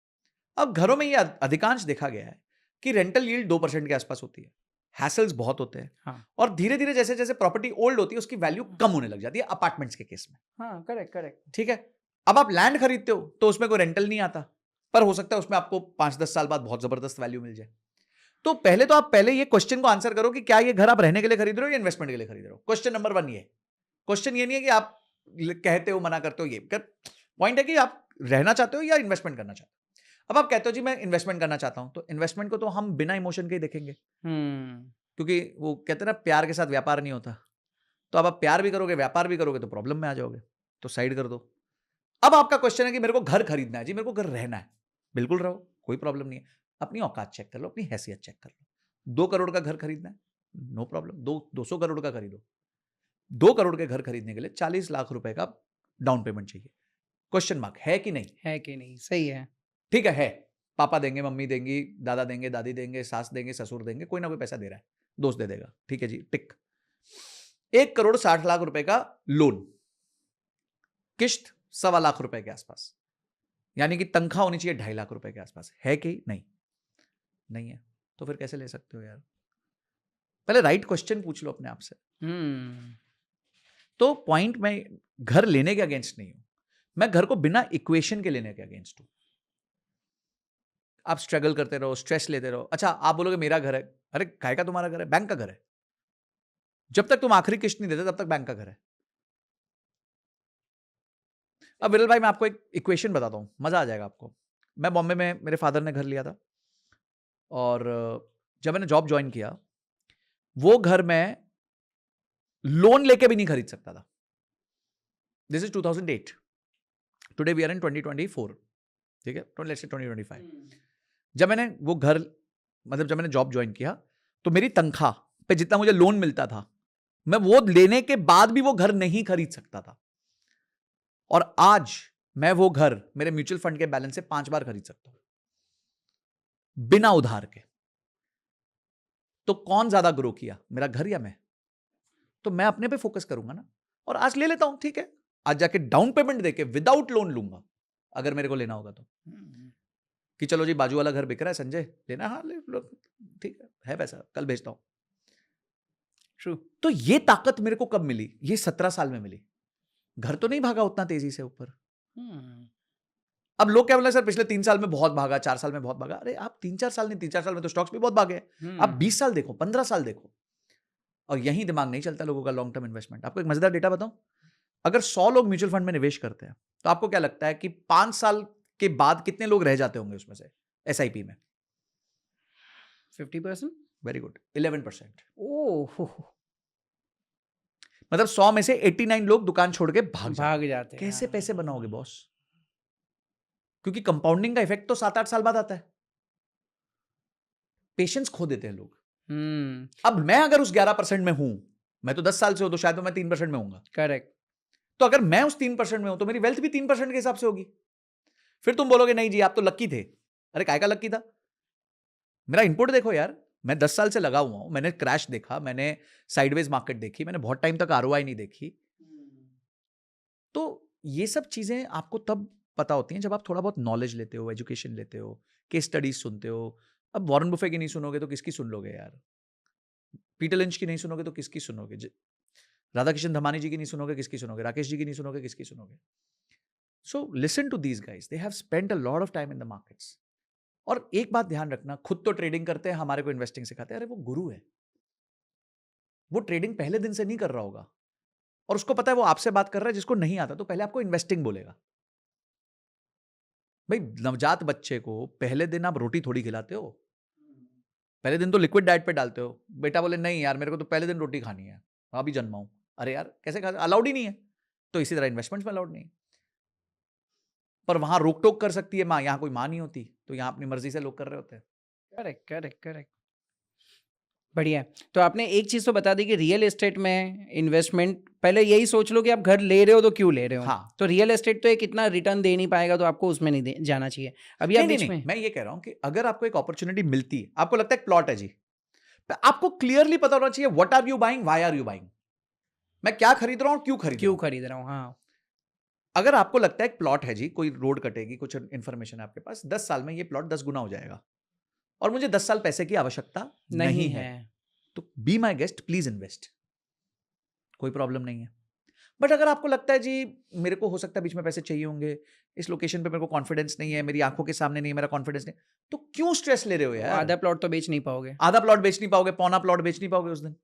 अब घरों में ये अधिकांश देखा गया है कि रेंटल यील्ड 2% के आसपास होती है, हैसल्स बहुत होते हैं, हाँ। और धीरे धीरे जैसे जैसे प्रॉपर्टी ओल्ड होती है उसकी वैल्यू कम होने लग जाती है, अपार्टमेंट्स के केस में। हाँ, करेक्ट करेक्ट, ठीक है। अब आप लैंड खरीदते हो तो उसमें कोई रेंटल नहीं आता, पर हो सकता है उसमें आपको 5-10 साल बाद बहुत जबरदस्त वैल्यू मिल जाए। तो पहले ये क्वेश्चन को आंसर करो कि क्या ये घर आप रहने के लिए खरीद रहे हो या इन्वेस्टमेंट के लिए खरीद रहे हो। क्वेश्चन नंबर 1 ये। क्वेश्चन ये नहीं है कि आप कहते हो, मना करते हो, ये पॉइंट है कि आप रहना चाहते हो या इन्वेस्टमेंट करना चाहते हो। अब आप कहते हो जी मैं इन्वेस्टमेंट करना चाहता हूं, तो इन्वेस्टमेंट को तो हम बिना इमोशन के ही देखेंगे, क्योंकि वो कहते हैं ना, प्यार के साथ व्यापार नहीं होता, तो अब आप प्यार भी करोगे, व्यापार भी करोगे तो प्रॉब्लम में आ जाओगे, तो साइड कर दो। अब आपका क्वेश्चन है कि मेरे को घर खरीदना है जी, मेरे को घर रहना है, बिल्कुल रहो, कोई प्रॉब्लम नहीं है। अपनी औकात चेक कर लो, अपनी हैसियत चेक कर लो। 2 करोड़ का घर खरीदना है, नो प्रॉब्लम, 200 करोड़ का खरीदो। 2 करोड़ के घर खरीदने के लिए 40 लाख रुपए का डाउन पेमेंट चाहिए। क्वेश्चन मार्क है कि नहीं? है कि नहीं? सही है। ठीक है। पापा देंगे, मम्मी देंगी, दादा देंगे, दादी देंगे, सास देंगे, ससुर देंगे, कोई ना कोई पैसा दे रहा है, दोस्त दे देगा, ठीक है जी, टिक। 1 करोड़ 60 लाख रुपए का लोन, किश्त 1.25 लाख रुपए के आसपास, यानी कि तनख्वाह होनी चाहिए 2.5 लाख रुपए के आसपास, है कि नहीं? नहीं है, तो फिर कैसे ले सकते हो यार? पहले राइट क्वेश्चन पूछ लो अपने आप से। तो पॉइंट, मैं घर लेने के अगेंस्ट नहीं हूं, मैं घर को बिना इक्वेशन के लेने के अगेंस्ट हूं। आप स्ट्रगल करते रहो, स्ट्रेस लेते रहो। अच्छा, आप बोलोगे मेरा घर है, अरे काय का तुम्हारा घर है? बैंक का घर है। जब तक तुम आखिरी किश्त नहीं देते तब तक बैंक का घर है। अब विरल भाई, मैं आपको एक इक्वेशन बताता हूं, मजा आ जाएगा आपको। मैं बॉम्बे में, मेरे फादर ने घर लिया था, और जब मैंने जॉब ज्वाइन किया, वो घर में लोन लेके भी नहीं खरीद सकता था। This is 2008, today we are in 2024, ठीक है, 2025। जब मैंने वो घर, मतलब जब मैंने जॉब ज्वाइन किया, तो मेरी तनख्वाह पे जितना मुझे लोन मिलता था, मैं वो लेने के बाद भी वो घर नहीं खरीद सकता था। और आज मैं वो घर मेरे म्यूचुअल फंड के बैलेंस से 5 बार खरीद सकता हूं, बिना उधार के। तो कौन ज्यादा ग्रो किया, मेरा घर या मैं? तो मैं अपने पे फोकस करूंगा ना, और आज ले लेता हूं, ठीक है, आज जाके डाउन पेमेंट देके विदाउट लोन लूंगा अगर मेरे को लेना होगा तो। कि चलो जी, बाजू वाला घर बिक रहा है, संजय लेना? हाँ ले लो, ठीक है पैसा, कल भेजता हूं। ट्रू। तो ये ताकत मेरे को कब मिली? ये 17 साल में मिली। घर तो नहीं भागा उतना तेजी से ऊपर। अब लोग क्या बोले, सर पिछले 3 साल में बहुत भागा, 4 साल में बहुत भागा। अरे आप 3-4 साल नहीं, 3-4 साल में तो स्टॉक्स भी बहुत भागे। आप 20 साल देखो, 15 साल देखो, और यही दिमाग नहीं चलता लोगों का लॉन्ग टर्म इन्वेस्टमेंट। आपको एक मजेदार डेटा बताऊं, अगर 100 लोग म्यूचुअल फंड में निवेश करते हैं, तो आपको क्या लगता है कि 5 साल के बाद कितने लोग रह जाते होंगे उसमें से एसआईपी में? 50%? Very good, 11%। ओह, मतलब 100 में से 89 लोग दुकान छोड़ के भाग जाते हैं। कैसे पैसे बनाओगे बॉस? क्योंकि कंपाउंडिंग का इफेक्ट तो 7-8 साल बाद आता है। पेशेंस खो देते हैं लोग। अब मैं अगर उस 11% में हूं, मैं तो 10 साल से हूं, तो शायद मैं 3% में हूंगा। करेक्ट। तो अगर मैं उस 3% में हूं, तो मेरी वेल्थ भी 3% के हिसाब से होगी। फिर तुम बोलोगे नहीं जी, आप तो लक्की थे। अरे काय का लक्की था? मेरा इनपुट देखो यार, मैं 10 साल से लगा हुआ हूं, मैंने क्रैश देखा, मैंने साइडवेज मार्केट देखी, मैंने बहुत टाइम तक आरओआई नहीं देखी। तो ये सब चीजें आपको तब पता होती हैं जब आप थोड़ा बहुत नॉलेज लेते हो, एजुकेशन लेते हो, केस स्टडीज सुनते हो। अब वॉरेन बुफे की नहीं सुनोगे तो किसकी सुन लोगे यार? पीटर लिंच की नहीं सुनोगे तो किसकी सुनोगे? राधा किशन धमानी जी की नहीं सुनोगे, किसकी सुनोगे? राकेश जी की नहीं सुनोगे, किसकी सुनोगे? So listen to these guys, they have spent a lot of time in the markets. और एक बात ध्यान रखना, खुद तो ट्रेडिंग करते हैं, हमारे को इन्वेस्टिंग सिखाते हैं। अरे वो गुरु है, वो ट्रेडिंग पहले दिन से नहीं कर रहा होगा, और उसको पता है वो आपसे बात कर रहा है जिसको नहीं आता, तो पहले आपको इन्वेस्टिंग बोलेगा। भाई नवजात बच्चे को पहले दिन आप रोटी थोड़ी खिलाते हो, पहले दिन तो लिक्विड डाइट पे डालते हो। बेटा बोले नहीं यार, मेरे को तो पहले दिन रोटी खानी है, अभी जन्मा हूं। अरे यार कैसे खा, अलाउड ही नहीं है। तो इसी तरह इन्वेस्टमेंट्स में अलाउड नहीं है। पर वहां रोक टोक कर सकती है माँ, यहां कोई माँ नहीं होती, तो यहां अपनी मर्जी से लोग कर रहे होते हैं। करेक्ट करेक्ट करेक्ट, बढ़िया। तो आपने एक चीज तो बता दी कि रियल एस्टेट में इन्वेस्टमेंट, पहले यही सोच लो कि आप घर ले रहे हो तो क्यों ले रहे हो। हाँ। तो रियल एस्टेट तो एक इतना रिटर्न दे नहीं पाएगा, तो आपको उसमें नहीं जाना चाहिए। अभी आप बीच में, मैं ये कह रहा हूं कि अगर आपको एक अपॉर्चुनिटी मिलती है, आपको लगता है एक प्लॉट है जी, आपको क्लियरली पता होना चाहिए what are you buying, why are you buying. मैं क्या खरीद रहा हूं, क्यों खरीद रहा हूं। हाँ, अगर आपको लगता है एक प्लॉट है जी, कोई रोड कटेगी, कुछ इंफॉर्मेशन है आपके पास, 10 साल में ये प्लॉट 10 गुना हो जाएगा, और मुझे 10 साल पैसे की आवश्यकता नहीं है, तो be my guest, please invest, कोई प्रॉब्लम नहीं है। बट अगर आपको लगता है जी मेरे को हो सकता है बीच में पैसे चाहिए होंगे, इस लोकेशन पे मेरे को कॉन्फिडेंस नहीं है, मेरी आंखों के सामने नहीं, मेरा कॉन्फिडेंस नहीं, तो क्यों स्ट्रेस ले रहे हो यार? आधा प्लॉट तो बेच नहीं पाओगे, आधा प्लॉट बेच नहीं पाओगे, पौना प्लॉट बेच नहीं पाओगे उस दिन।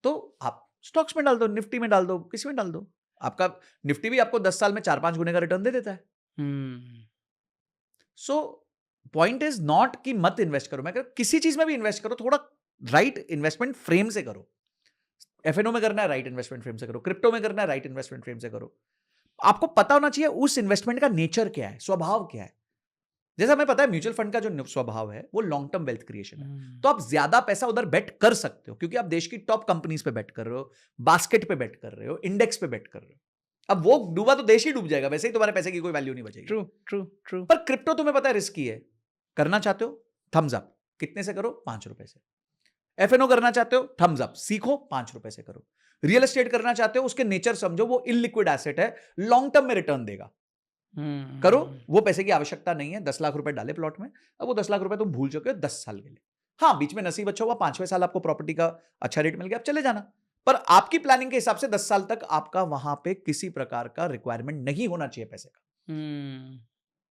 तो आप स्टॉक्स में डाल दो, निफ्टी में डाल दो, किसी में डाल दो। आपका निफ्टी भी आपको 10 साल में 4-5 गुने का रिटर्न दे देता है। सो पॉइंट इज नॉट कि मत इन्वेस्ट करो, मैं कह रहा किसी चीज में भी इन्वेस्ट करो, थोड़ा राइट इन्वेस्टमेंट फ्रेम से करो। एफएनओ में करना है राइट इन्वेस्टमेंट फ्रेम से करो, क्रिप्टो में करना है राइट इन्वेस्टमेंट फ्रेम से करो। आपको पता होना चाहिए उस इन्वेस्टमेंट का नेचर क्या है, स्वभाव क्या है। जैसा हमें पता है म्यूचुअल फंड का जो स्वभाव है वो लॉन्ग टर्म वेल्थ क्रिएशन है, तो आप ज्यादा पैसा उधर बेट कर सकते हो क्योंकि आप देश की टॉप कंपनीज पे बेट कर रहे हो, बास्केट पे बेट कर रहे हो, इंडेक्स पे बेट कर रहे हो। अब वो डूबा तो देश ही डूब जाएगा, वैसे ही तुम्हारे पैसे की कोई वैल्यू नहीं बचेगी। True true true. पर क्रिप्टो तुम्हें पता है रिस्की है, करना चाहते हो थम्स अप, कितने से करो? 5 रुपए से। एफएनओ करना चाहते हो थम्स अप, सीखो 5 रुपए से करो। रियल एस्टेट करना चाहते हो, उसके नेचर समझो, वो इलिक्विड एसेट है, लॉन्ग टर्म में रिटर्न देगा, करो। वो पैसे की आवश्यकता नहीं है, 10 लाख रुपए डाले प्लॉट में, अब वो 10 लाख रुपए तुम भूल चुके हो 10 साल के लिए। हाँ, बीच में नसीब अच्छा हुआ, 5वें साल आपको प्रॉपर्टी का अच्छा रेट मिल गया, आप चले जाना। पर आपकी प्लानिंग के हिसाब से 10 साल तक आपका वहां पे किसी प्रकार का रिक्वायरमेंट नहीं होना चाहिए पैसे का।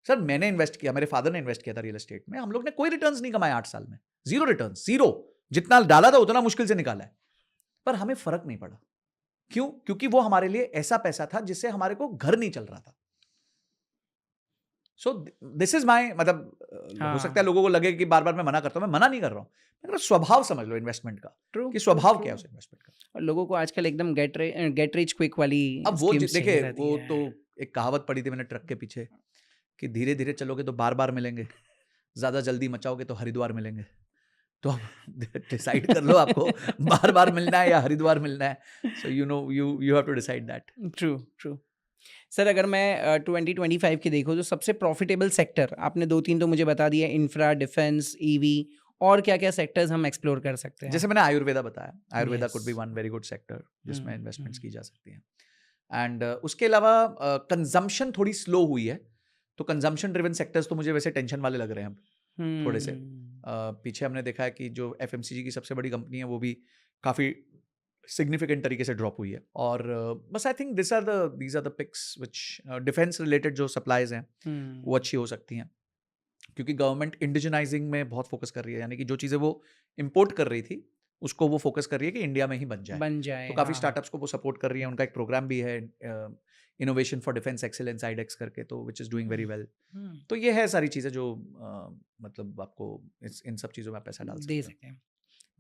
सर मैंने इन्वेस्ट किया, मेरे फादर ने इन्वेस्ट किया था रियल एस्टेट में, हम लोग ने कोई रिटर्न्स नहीं कमाए 8 साल में, जीरो रिटर्न्स, जीरो। जितना डाला था उतना मुश्किल से निकाला है, पर हमें फर्क नहीं पड़ा। क्यों? क्योंकि वो हमारे लिए ऐसा पैसा था जिससे हमारे को घर नहीं चल रहा था। सो दिस इज माई, मतलब हो सकता है लोगों को लगे कि बार बार मैं मना करता हूं, मैं मना नहीं कर रहा हूं, मैं स्वभाव समझ लो इन्वेस्टमेंट का, कि स्वभाव क्या है उस इन्वेस्टमेंट का। और लोगों को आजकल एकदम गेट रिच क्विक वाली, अब वो देखिए, वो तो एक कहावत पढ़ी थी मैंने ट्रक के पीछे कि धीरे धीरे चलोगे तो बार बार मिलेंगे, ज्यादा जल्दी मचाओगे तो हरिद्वार मिलेंगे। तो आप डिसाइड कर लो आपको बार बार मिलना है या हरिद्वार मिलना है। So you have to decide that. True true. Sir अगर मैं 2025 की देखूँ तो सबसे प्रॉफिटेबल सेक्टर आपने 2-3 तो मुझे बता दिया, इंफ्रा, डिफेंस, ईवी, और क्या क्या सेक्टर्स हम एक्सप्लोर कर सकते हैं? जैसे मैंने आयुर्वेदा बताया, Ayurveda could be Yes. One very good sector जिसमें इन्वेस्टमेंट्स की जा सकती हैं। एंड उसके अलावा कंजम्पशन थोड़ी स्लो हुई है, तो कंजम्पशन ड्रिवन सेक्टर्स तो मुझे वैसे टेंशन वाले लग रहे हैं अब थोड़े से। पीछे हमने देखा है कि जो एफएमसीजी की सबसे बड़ी कंपनी है वो भी काफ़ी सिग्निफिकेंट तरीके से ड्रॉप हुई है। और बस I think these are the picks which defence related जो सप्लाईज हैं वो अच्छी हो सकती हैं, क्योंकि गवर्नमेंट इंडिजनाइजिंग में बहुत फोकस कर रही है, यानी कि जो चीज़ें वो इंपोर्ट कर रही थी उसको वो फोकस कर रही है कि इंडिया में ही बन जाए। तो काफ़ी स्टार्टअप्स को वो सपोर्ट कर रही है, उनका एक प्रोग्राम भी है innovation for defence excellence iDEX करके, तो which is doing very well. तो ये है सारी चीज़ें जो मतलब आपको इन सब चीज़ों में पैसा डाल दे सकते हैं। सकें।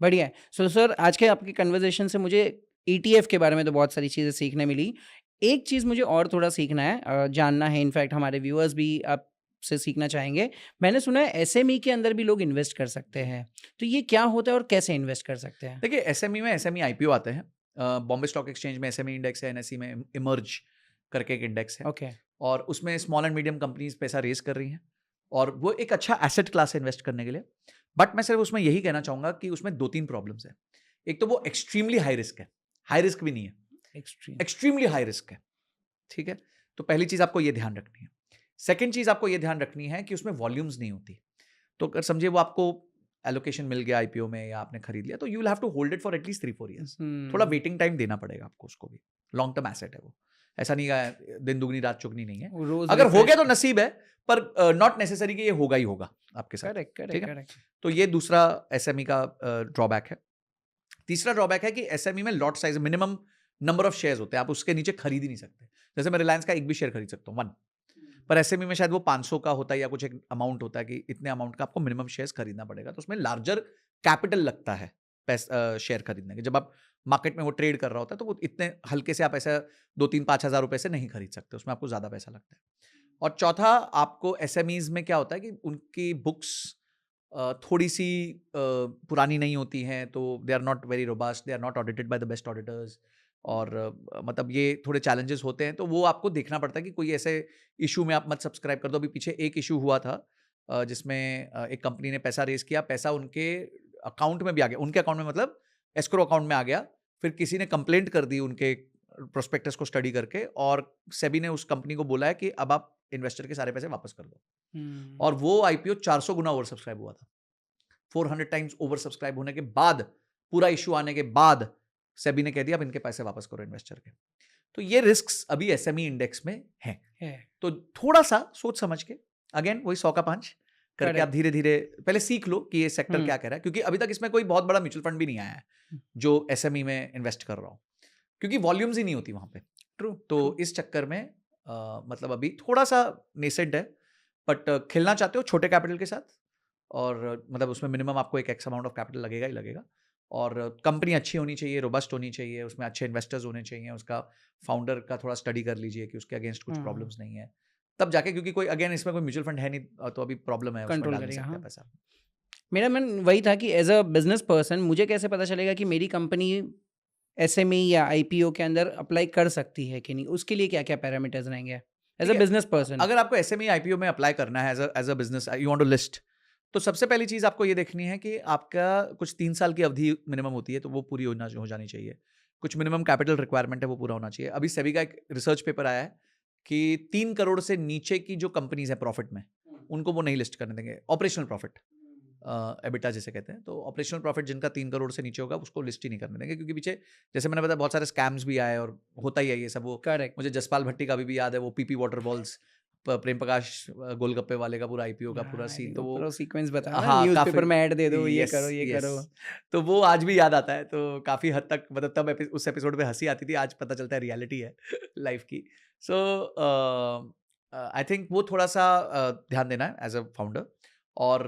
बढ़िया है। सो सर आज के आपकी कन्वर्सेशन से मुझे ईटीएफ के बारे में तो बहुत सारी चीज़ें सीखने मिली। एक चीज़ मुझे और थोड़ा सीखना है, जानना है, इनफैक्ट हमारे व्यूअर्स भी आपसे सीखना चाहेंगे। मैंने सुना है एसएमई के अंदर भी लोग इन्वेस्ट कर सकते हैं, तो ये क्या होता है और कैसे इन्वेस्ट कर सकते हैं? देखिए एसएमई में एसएमई आईपीओ आते हैं, बॉम्बे स्टॉक एक्सचेंज में एसएमई इंडेक्स है, एनएसई में इमर्ज करके एक इंडेक्स है, ओके। और उसमें स्मॉल एंड मीडियम कंपनीज पैसा रेज कर रही हैं, और वो एक अच्छा एसेट क्लास है इन्वेस्ट करने के लिए। बट मैं सिर्फ उसमें यही कहना चाहूँगा कि उसमें 2-3 प्रॉब्लम्स है। एक तो वो एक्सट्रीमली हाई रिस्क है, हाई रिस्क भी नहीं है, एक्सट्रीमली हाई रिस्क है, ठीक है। तो पहली चीज़ आपको ये ध्यान रखनी है। सेकेंड चीज़ आपको ये ध्यान रखनी है कि उसमें वॉल्यूम्स नहीं होती। तो अगर समझिए वो आपको एलोकेशन मिल गया आईपीओ में या आपने खरीद लिया, तो you will have to hold it for at least 3-4 years. थोड़ा वेटिंग टाइम देना पड़ेगा आपको उसको भी, लॉन्ग टर्म एसेट है वो, ऐसा नहीं है दिन दुगनी रात चुगनी नहीं है। अगर हो गया तो नसीब है, पर नॉट नेसेसरी कि ये होगा ही होगा आपके साथ। ठीक है, तो ये दूसरा एसएमई का ड्रॉबैक है। तीसरा ड्रॉबैक है कि एसएमई में lot size, minimum number of shares होते हैं, आप उसके नीचे खरीद ही नहीं सकते। जैसे मैं रिलायंस का एक भी शेयर खरीद सकता हूँ, 1, पर एसएमई में शायद वो 500 का होता है या कुछ एक अमाउंट होता है कि इतने अमाउंट का आपको मिनिमम शेयर्स खरीदना पड़ेगा, तो उसमें लार्जर कैपिटल लगता है शेयर खरीदने के। जब आप मार्केट में वो ट्रेड कर रहा होता है तो वो इतने हल्के से आप ऐसा 2-3-5 हज़ार रुपए से नहीं खरीद सकते, उसमें आपको ज़्यादा पैसा लगता है। और चौथा, आपको एसएमईज में क्या होता है कि उनकी बुक्स थोड़ी सी पुरानी नहीं होती हैं, तो they are not very robust, they are not audited by the best auditors, और मतलब ये थोड़े चैलेंजेस होते हैं, तो वो आपको देखना पड़ता है कि कोई ऐसे इशू में आप मत सब्सक्राइब कर दो। अभी पीछे एक इशू हुआ था जिसमें एक कंपनी ने पैसा रेज किया, पैसा उनके अकाउंट में भी आ गया, उनके अकाउंट में मतलब एस्क्रो अकाउंट में आ गया, फिर किसी ने कंप्लेंट कर दी उनके प्रोस्पेक्टस को स्टडी करके, और सेबी ने उस कंपनी को बोला है कि अब आप इन्वेस्टर के सारे पैसे वापस कर दो। और वो आईपीओ 400 गुना ओवर सब्सक्राइब हुआ था, 400 टाइम्स ओवर सब्सक्राइब होने के बाद, पूरा इशू आने के बाद सेबी ने कह दिया अब इनके पैसे वापस करो इन्वेस्टर के। तो ये रिस्क्स अभी एसएमई इंडेक्स में है। तो थोड़ा सा सोच समझ के, अगेन वही 100 का 5 करके आप धीरे धीरे पहले सीख लो कि ये सेक्टर क्या कह रहा है, क्योंकि अभी तक इसमें कोई बहुत बड़ा म्यूचुअल फंड भी नहीं आया है जो एसएमई में इन्वेस्ट कर रहा हो, क्योंकि वॉल्यूम्स ही नहीं होती वहां पे। तो इस चक्कर में मतलब अभी थोड़ा सा नेसेंट है, बट खेलना चाहते हो छोटे कैपिटल के साथ, और मतलब उसमें मिनिमम आपको एक एक्स अमाउंट ऑफ कैपिटल लगेगा ही लगेगा, और कंपनी अच्छी होनी चाहिए, रोबस्ट होनी चाहिए, उसमें अच्छे इन्वेस्टर्स होने चाहिए, उसका फाउंडर का थोड़ा स्टडी कर लीजिए कि उसके अगेंस्ट कुछ प्रॉब्लम्स नहीं है, तब जाके, क्योंकि कोई अगेन इसमें कोई म्यूचुअल फंड है नहीं तो अभी प्रॉब्लम है, उसमें कंट्रोल डाल नहीं करेगा, सकते हाँ। पैसा। मेरा मन वही था कि एज अ बिजनेस पर्सन मुझे कैसे पता चलेगा कि मेरी कंपनी एसएमई या आईपीओ के अंदर अप्लाई कर सकती है कि नहीं, उसके लिए क्या क्या पैरामीटर्स रहेंगे एज अ ठीक है, बिजनेस पर्सन? अगर आपको एसएमई आईपीओ में अप्लाई करना है as a business, you want to list, तो सबसे पहली चीज आपको ये देखनी है कि आपका कुछ 3 साल की अवधि मिनिमम होती है, तो वो पूरी हो जानी चाहिए। कुछ मिनिमम कैपिटल रिक्वायरमेंट है, वो पूरा होना चाहिए। अभी सेबी का एक रिसर्च पेपर आया है कि 3 करोड़ से नीचे की जो कंपनीज है प्रॉफिट में, उनको वो नहीं लिस्ट करने देंगे। ऑपरेशनल प्रॉफिट, एबिटा जिसे कहते हैं, तो ऑपरेशनल प्रॉफिट जिनका 3 करोड़ से नीचे होगा उसको लिस्ट ही नहीं करने देंगे, क्योंकि पीछे जैसे मैंने बताया बहुत सारे स्कैम्स भी आए और होता ही है ये सब। वो करेक्ट। मुझे जसपाल भट्टी का भी याद है, वो PP water balls, Prem Prakash गोलगप्पे वाले का पूरा आईपीओ का पूरा सीन, तो वो पूरा सीक्वेंस बता ना, हाँ न्यूज़पेपर काफी, में ऐड दे दो, ये यस करो ये यस, करो। तो वो आज भी याद आता है। तो काफी हद तक मतलब तब उस एपिसोड पे हंसी आती थी, आज पता चलता है रियलिटी है लाइफ की। सो आई थिंक वो थोड़ा सा ध्यान देना है एज अ फाउंडर। और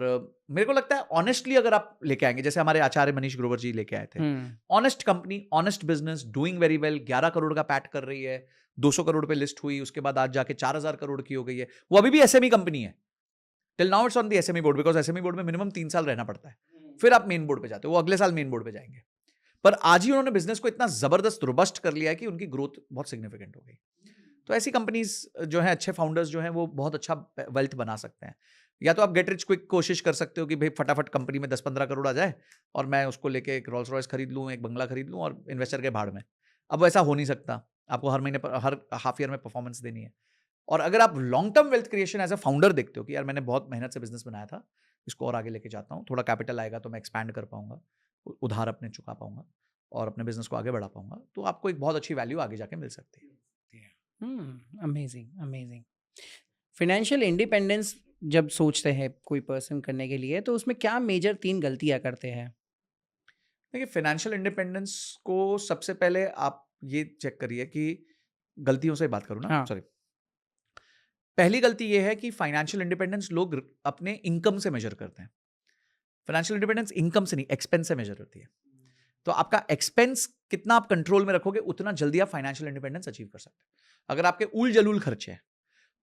मेरे को लगता है ऑनेस्टली अगर आप लेके आएंगे, जैसे हमारे आचार्य मनीष ग्रोवर जी लेके आए थे, honest company, honest business, doing very well, 11 crore का पैट कर रही है, 200 करोड़ पे लिस्ट हुई, उसके बाद आज जाके 4000 करोड़ की हो गई है, वो अभी भी एसएमई कंपनी है। Till now it's on the SME board, because SME board में मिनिमम 3 साल रहना पड़ता है, फिर आप मेन बोर्ड पे जाते हो, वो अगले साल मेन बोर्ड पे जाएंगे। पर आज ही उन्होंने बिजनेस को इतना जबरदस्त रोबस्ट कर लिया है कि उनकी ग्रोथ बहुत सिग्निफिकेंट हो गई। तो ऐसी कंपनीज जो है, अच्छे फाउंडर्स जो हैं, वो बहुत अच्छा वेल्थ बना सकते हैं। या तो आप गेट रिच क्विक कोशिश कर सकते हो कि भाई फटाफट कंपनी में 10-15 करोड़ आ जाए और मैं उसको लेके एक रोल्स रॉयस खरीद लूँ, एक बंगला खरीद लूँ और इन्वेस्टर के भाड़ में। अब ऐसा हो नहीं सकता, आपको हर महीने पर, हर हाफ ईयर में परफॉर्मेंस देनी है। और अगर आप long term wealth creation as a founder देखते हो कि यार मैंने बहुत मेहनत से बिजनेस बनाया था, इसको और आगे लेके जाता हूँ, थोड़ा कैपिटल आएगा तो मैं एक्सपैंड कर पाऊंगा, उधार अपने चुका पाऊंगा और अपने बिजनेस को आगे बढ़ा पाऊंगा, तो आपको एक बहुत अच्छी वैल्यू आगे जाके मिल सकती है। Amazing amazing. फाइनेंशियल इंडिपेंडेंस जब सोचते हैं कोई पर्सन करने के लिए, तो उसमें क्या मेजर 3 गलतियां करते हैं? देखिए, फाइनेंशियल इंडिपेंडेंस को सबसे पहले आप ये चेक करिए कि, गलतियों से बात करूं ना, हाँ। सॉरी, पहली गलती ये है कि फाइनेंशियल इंडिपेंडेंस लोग अपने इनकम से मेजर करते हैं। फाइनेंशियल इंडिपेंडेंस इनकम से नहीं, एक्सपेंस से मेजर होती है। तो आपका एक्सपेंस कितना आप कंट्रोल में रखोगे, उतना जल्दी आप फाइनेंशियल इंडिपेंडेंस अचीव कर सकते हैं। अगर आपके उल जलूल खर्चे हैं,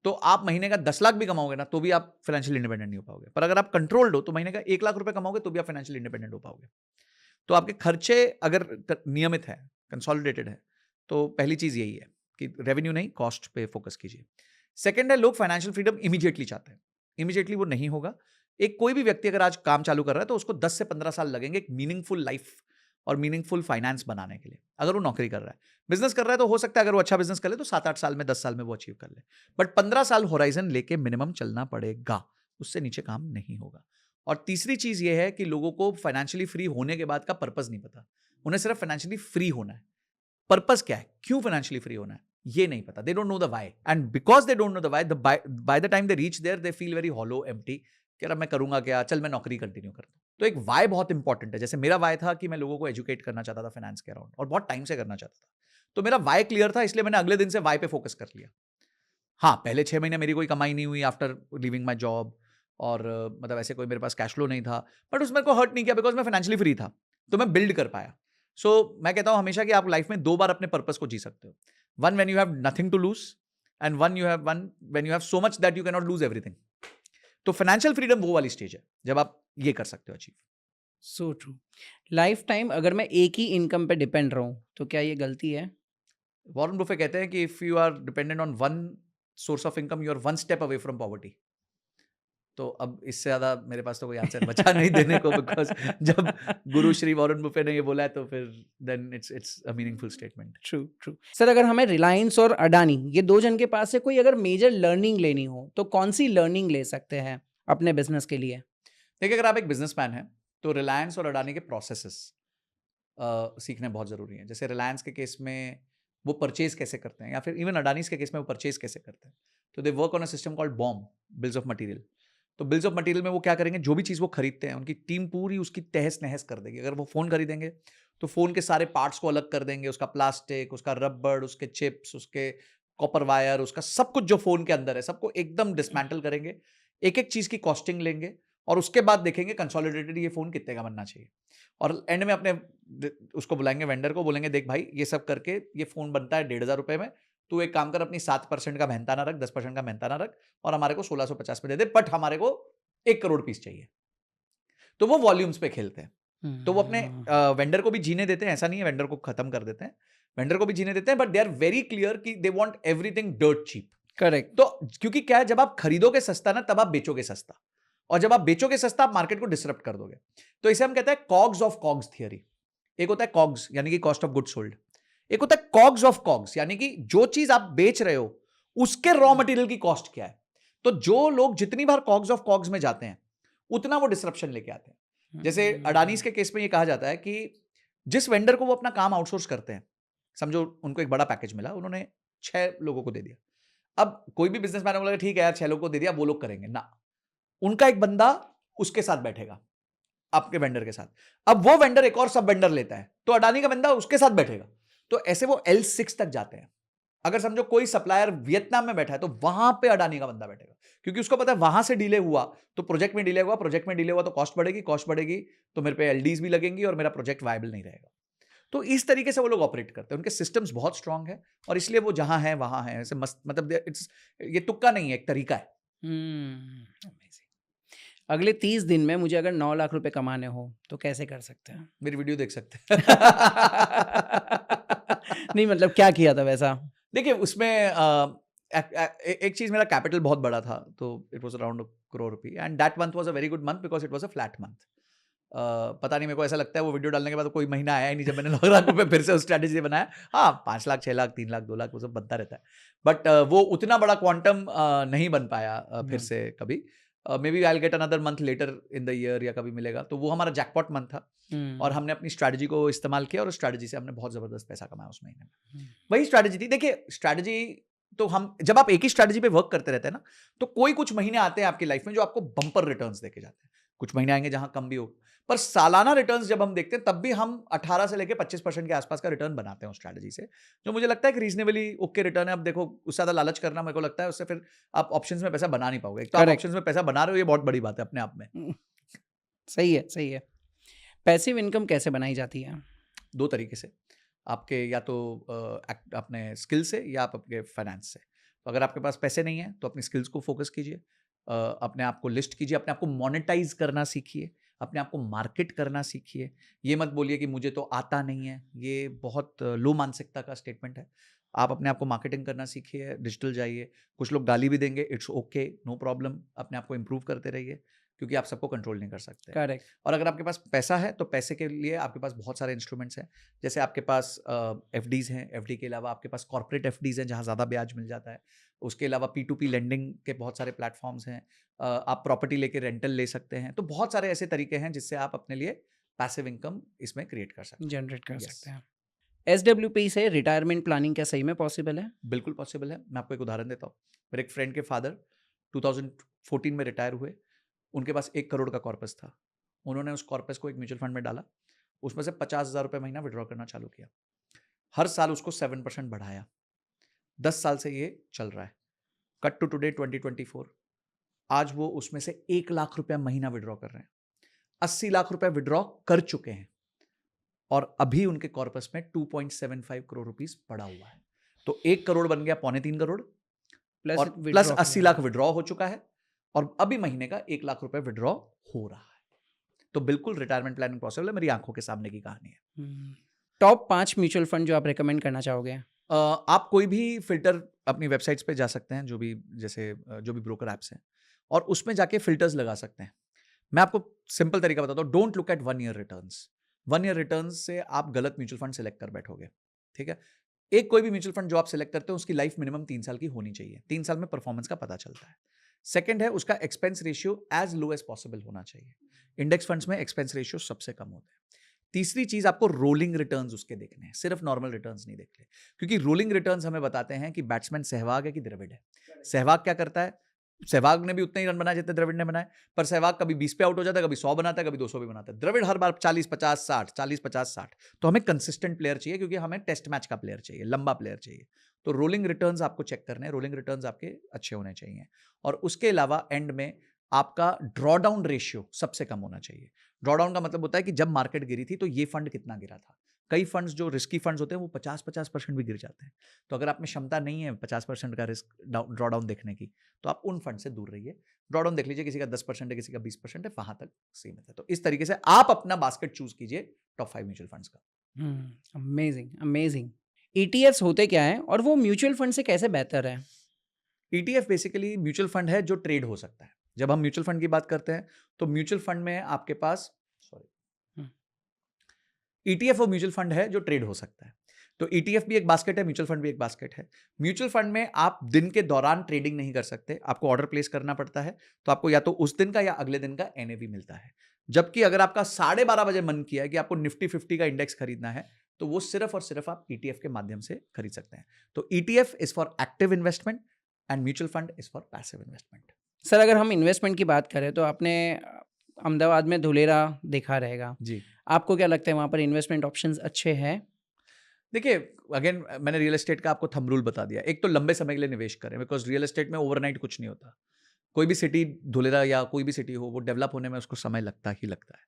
तो आप महीने का 10 लाख भी कमाओगे ना, तो भी आप फाइनेंशियल इंडिपेंडेंट नहीं हो पाओगे। पर अगर आप कंट्रोल्ड हो, तो महीने का 1 लाख रुपए कमाओगे तो भी आप फाइनेंशियल इंडिपेंडेंट हो पाओगे। तो आपके खर्चे अगर नियमित है, कंसोलिडेटेड है, तो पहली चीज यही है कि रेवेन्यू नहीं, कॉस्ट पे फोकस कीजिए। सेकंड है, लोग फाइनेंशियल फ्रीडम इमीडिएटली चाहते हैं। इमीडिएटली वो नहीं होगा। एक कोई भी व्यक्ति अगर आज काम चालू कर रहा है, तो उसको 10 से 15 साल लगेंगे एक मीनिंगफुल लाइफ और मीनिंगफुल फाइनेंस बनाने के लिए। अगर वो नौकरी कर रहा है, बिजनेस कर रहा है, तो हो सकता है अगर वो अच्छा बिजनेस कर ले तो 7-8 साल में, 10 साल में वो अचीव कर ले। बट 15 साल होराइजन लेके मिनिमम चलना पड़ेगा, उससे नीचे काम नहीं होगा। और तीसरी चीज ये है कि लोगों को फाइनेंशियली फ्री होने के बाद का पर्पस नहीं पता। उन्हें सिर्फ फाइनेंशियली फ्री होना है। पर्पस क्या है, क्यों फाइनेंशियली फ्री होना है, ये नहीं पता। They don't know the why, and because they don't know the why, by the time they reach there, they feel very hollow, empty, कि यार मैं करूंगा क्या, चल मैं नौकरी कंटिन्यू करता हूं। तो एक वाई बहुत इंपॉर्टेंट है। जैसे मेरा वाई था कि मैं लोगों को एजुकेट करना चाहता था फाइनेंस के अराउंड, और बहुत टाइम से करना चाहता था। तो मेरा वाई क्लियर था, इसलिए मैंने अगले दिन से वाई पे फोकस कर लिया। हाँ, पहले 6 महीने मेरी कोई कमाई नहीं हुई आफ्टर लिविंग माई जॉब, और मतलब ऐसे कोई मेरे पास कैश फ्लो नहीं था, बट उसमें को हर्ट नहीं किया, बिकॉज मैं फाइनेंशियली फ्री था, तो मैं बिल्ड कर पाया। सो मैं कहता हूं हमेशा कि आप लाइफ में 2 बार अपने पर्पस को जी सकते हो। One when you have nothing to lose, and one when you have so much that you can not lose everything. तो फाइनेंशियल फ्रीडम वो वाली स्टेज है जब आप ये कर सकते हो achieve. So true. Life time अगर मैं एक ही इनकम पे डिपेंड रहूं, तो क्या ये गलती है? वॉरेन बुफे कहते हैं कि if you are dependent on one source of income, you are one step away from poverty. तो अब इससे ज़्यादा मेरे पास तो कोई आंसर बचा नहीं देने को, बिकॉज जब गुरु श्री वॉरेन बुफे ने ये बोला है, तो फिर then it's a meaningful statement. True true. Sir, अगर हमें रिलायंस और अडानी, ये 2 जन के पास से कोई अगर मेजर लर्निंग लेनी हो, तो कौन सी लर्निंग ले सकते हैं अपने बिजनेस के लिए? देखिए, अगर आप एक बिजनेसमैन हैं, तो रिलायंस और अडानी के प्रोसेसेस सीखने बहुत ज़रूरी हैं। जैसे रिलायंस के केस में वो परचेज कैसे करते हैं, या फिर इवन अडानीज के केस में वो परचेज कैसे करते हैं। तो they work on a system called BOM, bills of material. तो बिल्स ऑफ मटीरियल में वो क्या करेंगे, जो भी चीज़ वो खरीदते हैं, उनकी टीम पूरी उसकी तहस नहस कर देगी। अगर वो फ़ोन खरीदेंगे, तो फ़ोन के सारे पार्ट्स को अलग कर देंगे, उसका प्लास्टिक, उसका रबड़, उसके चिप्स, उसके कॉपर वायर, उसका सब कुछ जो फ़ोन के अंदर है, सबको एकदम डिसमेंटल करेंगे। एक एक चीज़ की कॉस्टिंग लेंगे, और उसके बाद देखेंगे कंसोलिडेटेड ये फोन कितने का बनना चाहिए, और एंड में अपने उसको बुलाएंगे, वेंडर को बोलेंगे देख भाई ये सब करके ये फोन बनता है 1,500 रुपए में, तू एक काम कर अपनी 7% का मेहनताना रख, 10% का मेहनताना रख और हमारे को 1650 में दे दे, बट हमारे को 1 करोड़ पीस चाहिए। तो वो वॉल्यूम्स पे खेलते हैं, तो वो अपने वेंडर को भी जीने देते हैं, ऐसा नहीं है वेंडर को खत्म कर देते हैं, वेंडर को भी जीने देते हैं, but they are very clear कि they want everything dirt cheap. Correct. तो क्योंकि क्या है, जब आप खरीदोगे सस्ता ना तब आप बेचोगे सस्ता, और जब आप बेचोगे सस्ता आप मार्केट को डिसरप्ट कर दोगे। तो इसे हम कहते हैं कॉग्स ऑफ कॉग्स थियरी। एक होता है कॉग्स यानी कि कॉस्ट ऑफ गुड्स सोल्ड, एक होता है कॉग्स ऑफ कॉग्स यानी कि जो चीज आप बेच रहे हो उसके रॉ मटेरियल की कॉस्ट क्या है। तो जो लोग जितनी बार कॉग्स ऑफ कॉग्स में जाते हैं उतना वो डिसरप्शन लेके आते हैं। जैसे अडानीज के केस में ये कहा जाता है कि जिस वेंडर को वो अपना काम आउटसोर्स करते हैं, समझो उनको एक बड़ा पैकेज मिला, उन्होंने 6 लोगों को दे दिया। अब कोई भी बिजनेसमैन को लगा ठीक है यार 6 लोगों को दे दिया, वो लोग करेंगे ना, उनका एक बंदा उसके साथ बैठेगा, आपके वेंडर के साथ। अब वो वेंडर एक और सब वेंडर लेता है तो अडानी का बंदा उसके साथ बैठेगा, तो ऐसे वो L6 तक जाते हैं। अगर समझो कोई सप्लायर वियतनाम में बैठा है तो वहां पे अडानी का बंदा बैठेगा, क्योंकि उसको पता है वहां से डिले हुआ तो प्रोजेक्ट में डिले हुआ, प्रोजेक्ट में डिले हुआ तो कॉस्ट बढ़ेगी तो मेरे पे एलडीज भी लगेंगे और मेरा प्रोजेक्ट वायबल नहीं रहेगा। तो इस तरीके से वो लोग ऑपरेट करते हैं, उनके सिस्टम्स बहुत स्ट्रांग है और इसलिए वो जहां है वहां है, ऐसे मस्त, मतलब इट्स, ये तुक्का नहीं है, एक तरीका है। अगले 30 दिन में मुझे अगर 9 लाख रुपए कमाने हो तो कैसे कर सकते हैं? मेरी वीडियो देख सकते हैं। नहीं मतलब क्या किया था वैसा? देखिए उसमें एक चीज, मेरा कैपिटल बहुत बड़ा था तो इट वाज अराउंड 1 करोड़ रुपए and that month was a very good month because it was a flat month. पता नहीं, मेरे को ऐसा लगता है वो वीडियो डालने के बाद कोई महीना आया ही नहीं जब मैंने 9 लाख रुपए फिर से उस स्ट्रैटेजी बनाया। हाँ 5 लाख 6 लाख 3 लाख 2 लाख वो सब बनता रहता है, बट वो उतना बड़ा क्वांटम नहीं बन पाया फिर से कभी। Maybe I will get another month later in the year या कभी मिलेगा, तो वो हमारा जैकपॉट मंथ था और हमने अपनी स्ट्रैटेजी को इस्तेमाल किया और उस स्ट्रैटेजी से हमने बहुत जबरदस्त पैसा कमाया उस महीने में। वही स्ट्रैटेजी थी। देखिए स्ट्रैटेजी तो हम जब आप एक ही स्ट्रैटेजी पे वर्क करते रहते हैं ना तो कोई कुछ महीने आते हैं आपकी लाइफ में जो आपको बम्पर रिटर्न्स देके जाते हैं, कुछ महीने आएंगे जहां कम भी हो, पर सालाना रिटर्न्स जब हम देखते हैं तब भी हम 18 से लेके 25% के आसपास का रिटर्न बनाते हैं उस स्ट्रैटेजी से, जो मुझे लगता है कि रीजनेबली ओके रिटर्न है। अब देखो उससे ज्यादा लालच करना मेरे को लगता है उससे फिर आप ऑप्शंस में पैसा बना नहीं पाओगे। एक तो आप ऑप्शंस में पैसा बना रहे हो, ये बहुत बड़ी बात है अपने आप में। सही है, सही है। पैसिव इनकम कैसे बनाई जाती है? 2 तरीके से, आपके या तो अपने स्किल से या आप अपने फाइनेंस से। तो अगर आपके पास पैसे नहीं है तो अपनी स्किल्स को फोकस कीजिए, अपने आप को लिस्ट कीजिए, अपने आप को मोनेटाइज करना सीखिए, अपने आप को मार्केट करना सीखिए। ये मत बोलिए कि मुझे तो आता नहीं है, ये बहुत लो मानसिकता का स्टेटमेंट है। आप अपने आप को मार्केटिंग करना सीखिए, डिजिटल जाइए। कुछ लोग गाली भी देंगे, इट्स ओके, नो प्रॉब्लम। अपने आप को इम्प्रूव करते रहिए क्योंकि आप सबको कंट्रोल नहीं कर सकते। करेक्ट। और अगर आपके पास पैसा है तो पैसे के लिए आपके पास बहुत सारे इंस्ट्रूमेंट्स हैं। जैसे आपके पास एफडीज हैं, एफडी के अलावा आपके पास कॉर्पोरेट एफडीज हैं जहाँ ज़्यादा ब्याज मिल जाता है। उसके अलावा P2P लेंडिंग के बहुत सारे प्लेटफॉर्म्स हैं। आप प्रॉपर्टी लेके रेंटल ले सकते हैं। तो बहुत सारे ऐसे तरीके हैं जिससे आप अपने लिए पैसिव इनकम इसमें क्रिएट कर सकते हैं, जनरेट कर सकते हैं। SWP से रिटायरमेंट प्लानिंग क्या सही में पॉसिबल है? बिल्कुल पॉसिबल है। मैं आपको एक उदाहरण देता हूँ। मेरे एक फ्रेंड के फादर 2014 में रिटायर हुए। उनके पास 1 करोड़ का कॉर्पस था। उन्होंने उस कॉर्पस को एक म्यूचुअल फंड में डाला, उसमें से 50,000 रुपये महीना विड्रॉ करना चालू किया। हर साल उसको 7% बढ़ाया। 10 साल से ये चल रहा है। कट टू टुडे 2024, आज वो उसमें से 1 लाख रुपया महीना विड्रॉ कर रहे हैं। 80 लाख रुपए विड्रॉ कर चुके हैं और अभी उनके कॉर्पस में 2.75 करोड़ रुपीस पड़ा हुआ है। तो 1 करोड़ बन गया 3.25 करोड़ प्लस 80 लाख विड्रॉ हो चुका है और अभी महीने का 1 लाख रुपए विड्रॉ हो रहा है। तो बिल्कुल रिटायरमेंट प्लानिंग पॉसिबल है, मेरी आंखों के सामने की कहानी है। टॉप 5 म्यूचुअल फंड जो आप रेकमेंड करना चाहोगे? आप कोई भी फिल्टर अपनी वेबसाइट्स पे जा सकते हैं, जो भी ब्रोकर ऐप्स हैं, और उसमें जाके फिल्टर्स लगा सकते हैं। मैं आपको सिंपल तरीका बताता हूँ, don't look at 1 year returns. 1 year returns से आप गलत म्यूचुअल फंड सेलेक्ट कर बैठोगे, ठीक है। एक कोई भी म्यूचुअल फंड जो आप सेलेक्ट करते हो उसकी लाइफ मिनिमम 3 साल की होनी चाहिए। 3 साल में परफॉर्मेंस का पता चलता है। सेकंड है उसका expense ratio as low as possible होना चाहिए। इंडेक्स फंड्स में एक्सपेंस रेशियो सबसे कम होता है। तीसरी चीज, आपको रोलिंग रिटर्न्स उसके देखने हैं, सिर्फ नॉर्मल रिटर्न्स नहीं देखने, क्योंकि रोलिंग रिटर्न्स हमें बताते हैं कि बैट्समैन सहवाग है कि द्रविड़ है। सहवाग क्या करता है, सहवाग ने भी उतने ही रन बनाए जितने द्रविड़ ने बनाए, पर सहवाग कभी 20 पे आउट हो जाता है, कभी 100 बनाता है, कभी 200 भी बनाता है। द्रविड़ हर बार 40-50-60, 40-50-60। तो हमें कंसिस्टेंट प्लेयर चाहिए, क्योंकि हमें टेस्ट मैच का प्लेयर चाहिए, लंबा प्लेयर चाहिए। तो रोलिंग रिटर्न्स आपको चेक करने हैं, रोलिंग रिटर्न्स आपके अच्छे होने चाहिए। और उसके अलावा एंड में आपका ड्रॉडाउन रेशियो सबसे कम होना चाहिए। ड्रॉडाउन का मतलब होता है कि जब मार्केट गिरी थी तो ये फंड कितना गिरा था। कई फंड्स जो रिस्की फंड्स होते हैं वो 50-50% भी गिर जाते हैं। तो अगर आप में क्षमता नहीं है 50% का रिस्क ड्रॉडाउन देखने की, तो आप उन फंड से दूर रहिए। ड्रॉडाउन देख लीजिए, किसी का 10% है, किसी का 20% है, वहां तक सीमित है। तो इस तरीके से आप अपना बास्केट चूज कीजिए टॉप 5 म्यूचुअल फंड्स का। Amazing amazing. ईटीएफ्स होते क्या हैं और वो म्यूचुअल फंड से कैसे बेहतर है? ETF बेसिकली म्यूचुअल फंड है जो ट्रेड हो सकता है। जब हम म्यूचुअल फंड की बात करते हैं तो म्यूचुअल फंड में आपके पास ETF वो म्यूचुअल फंड है जो ट्रेड हो सकता है। तो ETF भी एक बास्केट है, म्यूचुअल फंड भी एक बास्केट है। म्यूचुअल फंड में आप दिन के दौरान ट्रेडिंग नहीं कर सकते, आपको ऑर्डर प्लेस करना पड़ता है। तो आपको या तो उस दिन का या अगले दिन का NAV मिलता है। जबकि अगर आपका 12:30 बजे मन किया है कि आपको निफ्टी 50 का इंडेक्स खरीदना है, तो वो सिर्फ और सिर्फ आप ETF के माध्यम से खरीद सकते हैं। तो ETF is for active investment and mutual fund is for passive investment. Sir अगर हम इन्वेस्टमेंट की बात करें तो आपने अहमदाबाद में धुलेरा देखा रहेगा जी, आपको क्या लगता है वहाँ पर इन्वेस्टमेंट ऑप्शंस अच्छे हैं? देखिए अगेन मैंने रियल एस्टेट का आपको थंब रूल बता दिया। एक तो लंबे समय के लिए निवेश करें, बिकॉज रियल एस्टेट में ओवरनाइट कुछ नहीं होता। कोई भी सिटी, धुलेरा या कोई भी सिटी हो, वो डेवलप होने में उसको समय लगता ही लगता है।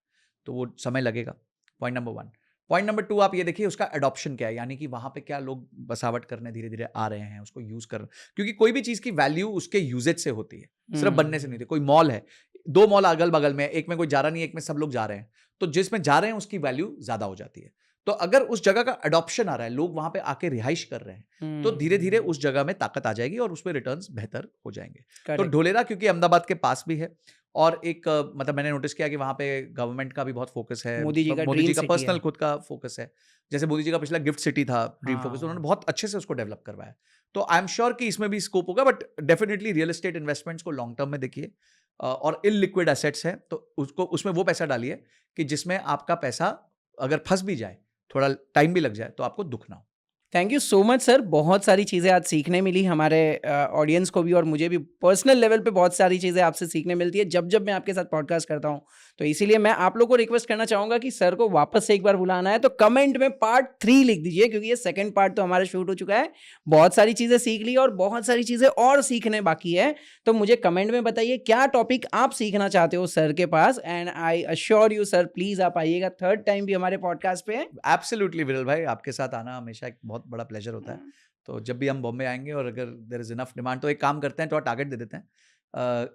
तो वो समय लगेगा, पॉइंट नंबर 1। पॉइंट नंबर 2 आप ये देखिए उसका अडॉप्शन क्या है, यानी कि वहाँ पे क्या लोग बसावट करने धीरे धीरे आ रहे हैं, उसको यूज कर, क्योंकि कोई भी चीज़ की वैल्यू उसके यूजेज से होती है, सिर्फ बनने से नहीं होती। कोई मॉल है, 2 मॉल अगल बगल में, एक में कोई जा रहा नहीं है, एक में सब लोग जा रहे हैं, तो जिसमें जा रहे हैं उसकी वैल्यू ज़्यादा हो जाती है। तो अगर उस जगह का अडॉप्शन आ रहा है, लोग वहाँ पे आके रिहाइश कर रहे हैं, तो धीरे धीरे उस जगह में ताकत आ जाएगी और उसमें रिटर्न्स बेहतर हो जाएंगे। तो ढोलेरा क्योंकि अहमदाबाद के पास भी है और एक मतलब मैंने नोटिस किया कि वहाँ पे गवर्नमेंट का भी बहुत फोकस है, मोदी जी का पर्सनल खुद का फोकस है। जैसे मोदी जी का पिछला गिफ्ट सिटी था, ड्रीम फोकस, हाँ। उन्होंने बहुत अच्छे से उसको डेवलप करवाया। तो आई एम श्योर कि इसमें भी स्कोप होगा, but definitely real estate investments को लॉन्ग टर्म में देखिए और इललिक्विड एसेट्स है तो उसको उसमें वो पैसा डालिए कि जिसमें आपका पैसा अगर फंस भी जाए, थोड़ा टाइम भी लग जाए, तो आपको दुख ना हो। Thank you so much sir, बहुत सारी चीज़ें आज सीखने मिली हमारे ऑडियंस को भी और मुझे भी पर्सनल लेवल पे बहुत सारी चीज़ें आपसे सीखने मिलती है जब जब मैं आपके साथ पॉडकास्ट करता हूँ। तो इसीलिए मैं आप लोगों को रिक्वेस्ट करना चाहूँगा कि सर को वापस से एक बार बुलाना है तो कमेंट में पार्ट 3 लिख दीजिए, क्योंकि ये सेकंड पार्ट तो हमारा शूट हो चुका है। बहुत सारी चीज़ें सीख ली और बहुत सारी चीज़ें और सीखने बाकी है। तो मुझे कमेंट में बताइए क्या टॉपिक आप सीखना चाहते हो सर के पास, and I assure you sir please आप आइएगा थर्ड टाइम भी हमारे पॉडकास्ट पे। एब्सोल्युटली विरल भाई, आपके साथ आना हमेशा एक बहुत बड़ा प्लेजर होता है। तो जब भी हम बॉम्बे आएंगे और अगर देयर इज इनफ डिमांड, तो एक काम करते हैं, थोड़ा टारगेट दे देते हैं,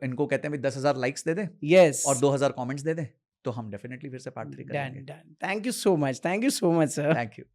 इनको कहते हैं भी 10,000 लाइक्स दे दें यस और 2,000 कमेंट्स दे दें, तो हम डेफिनेटली फिर से पार्ट 3 डन करेंगे। Done. Thank you so much sir. Thank you.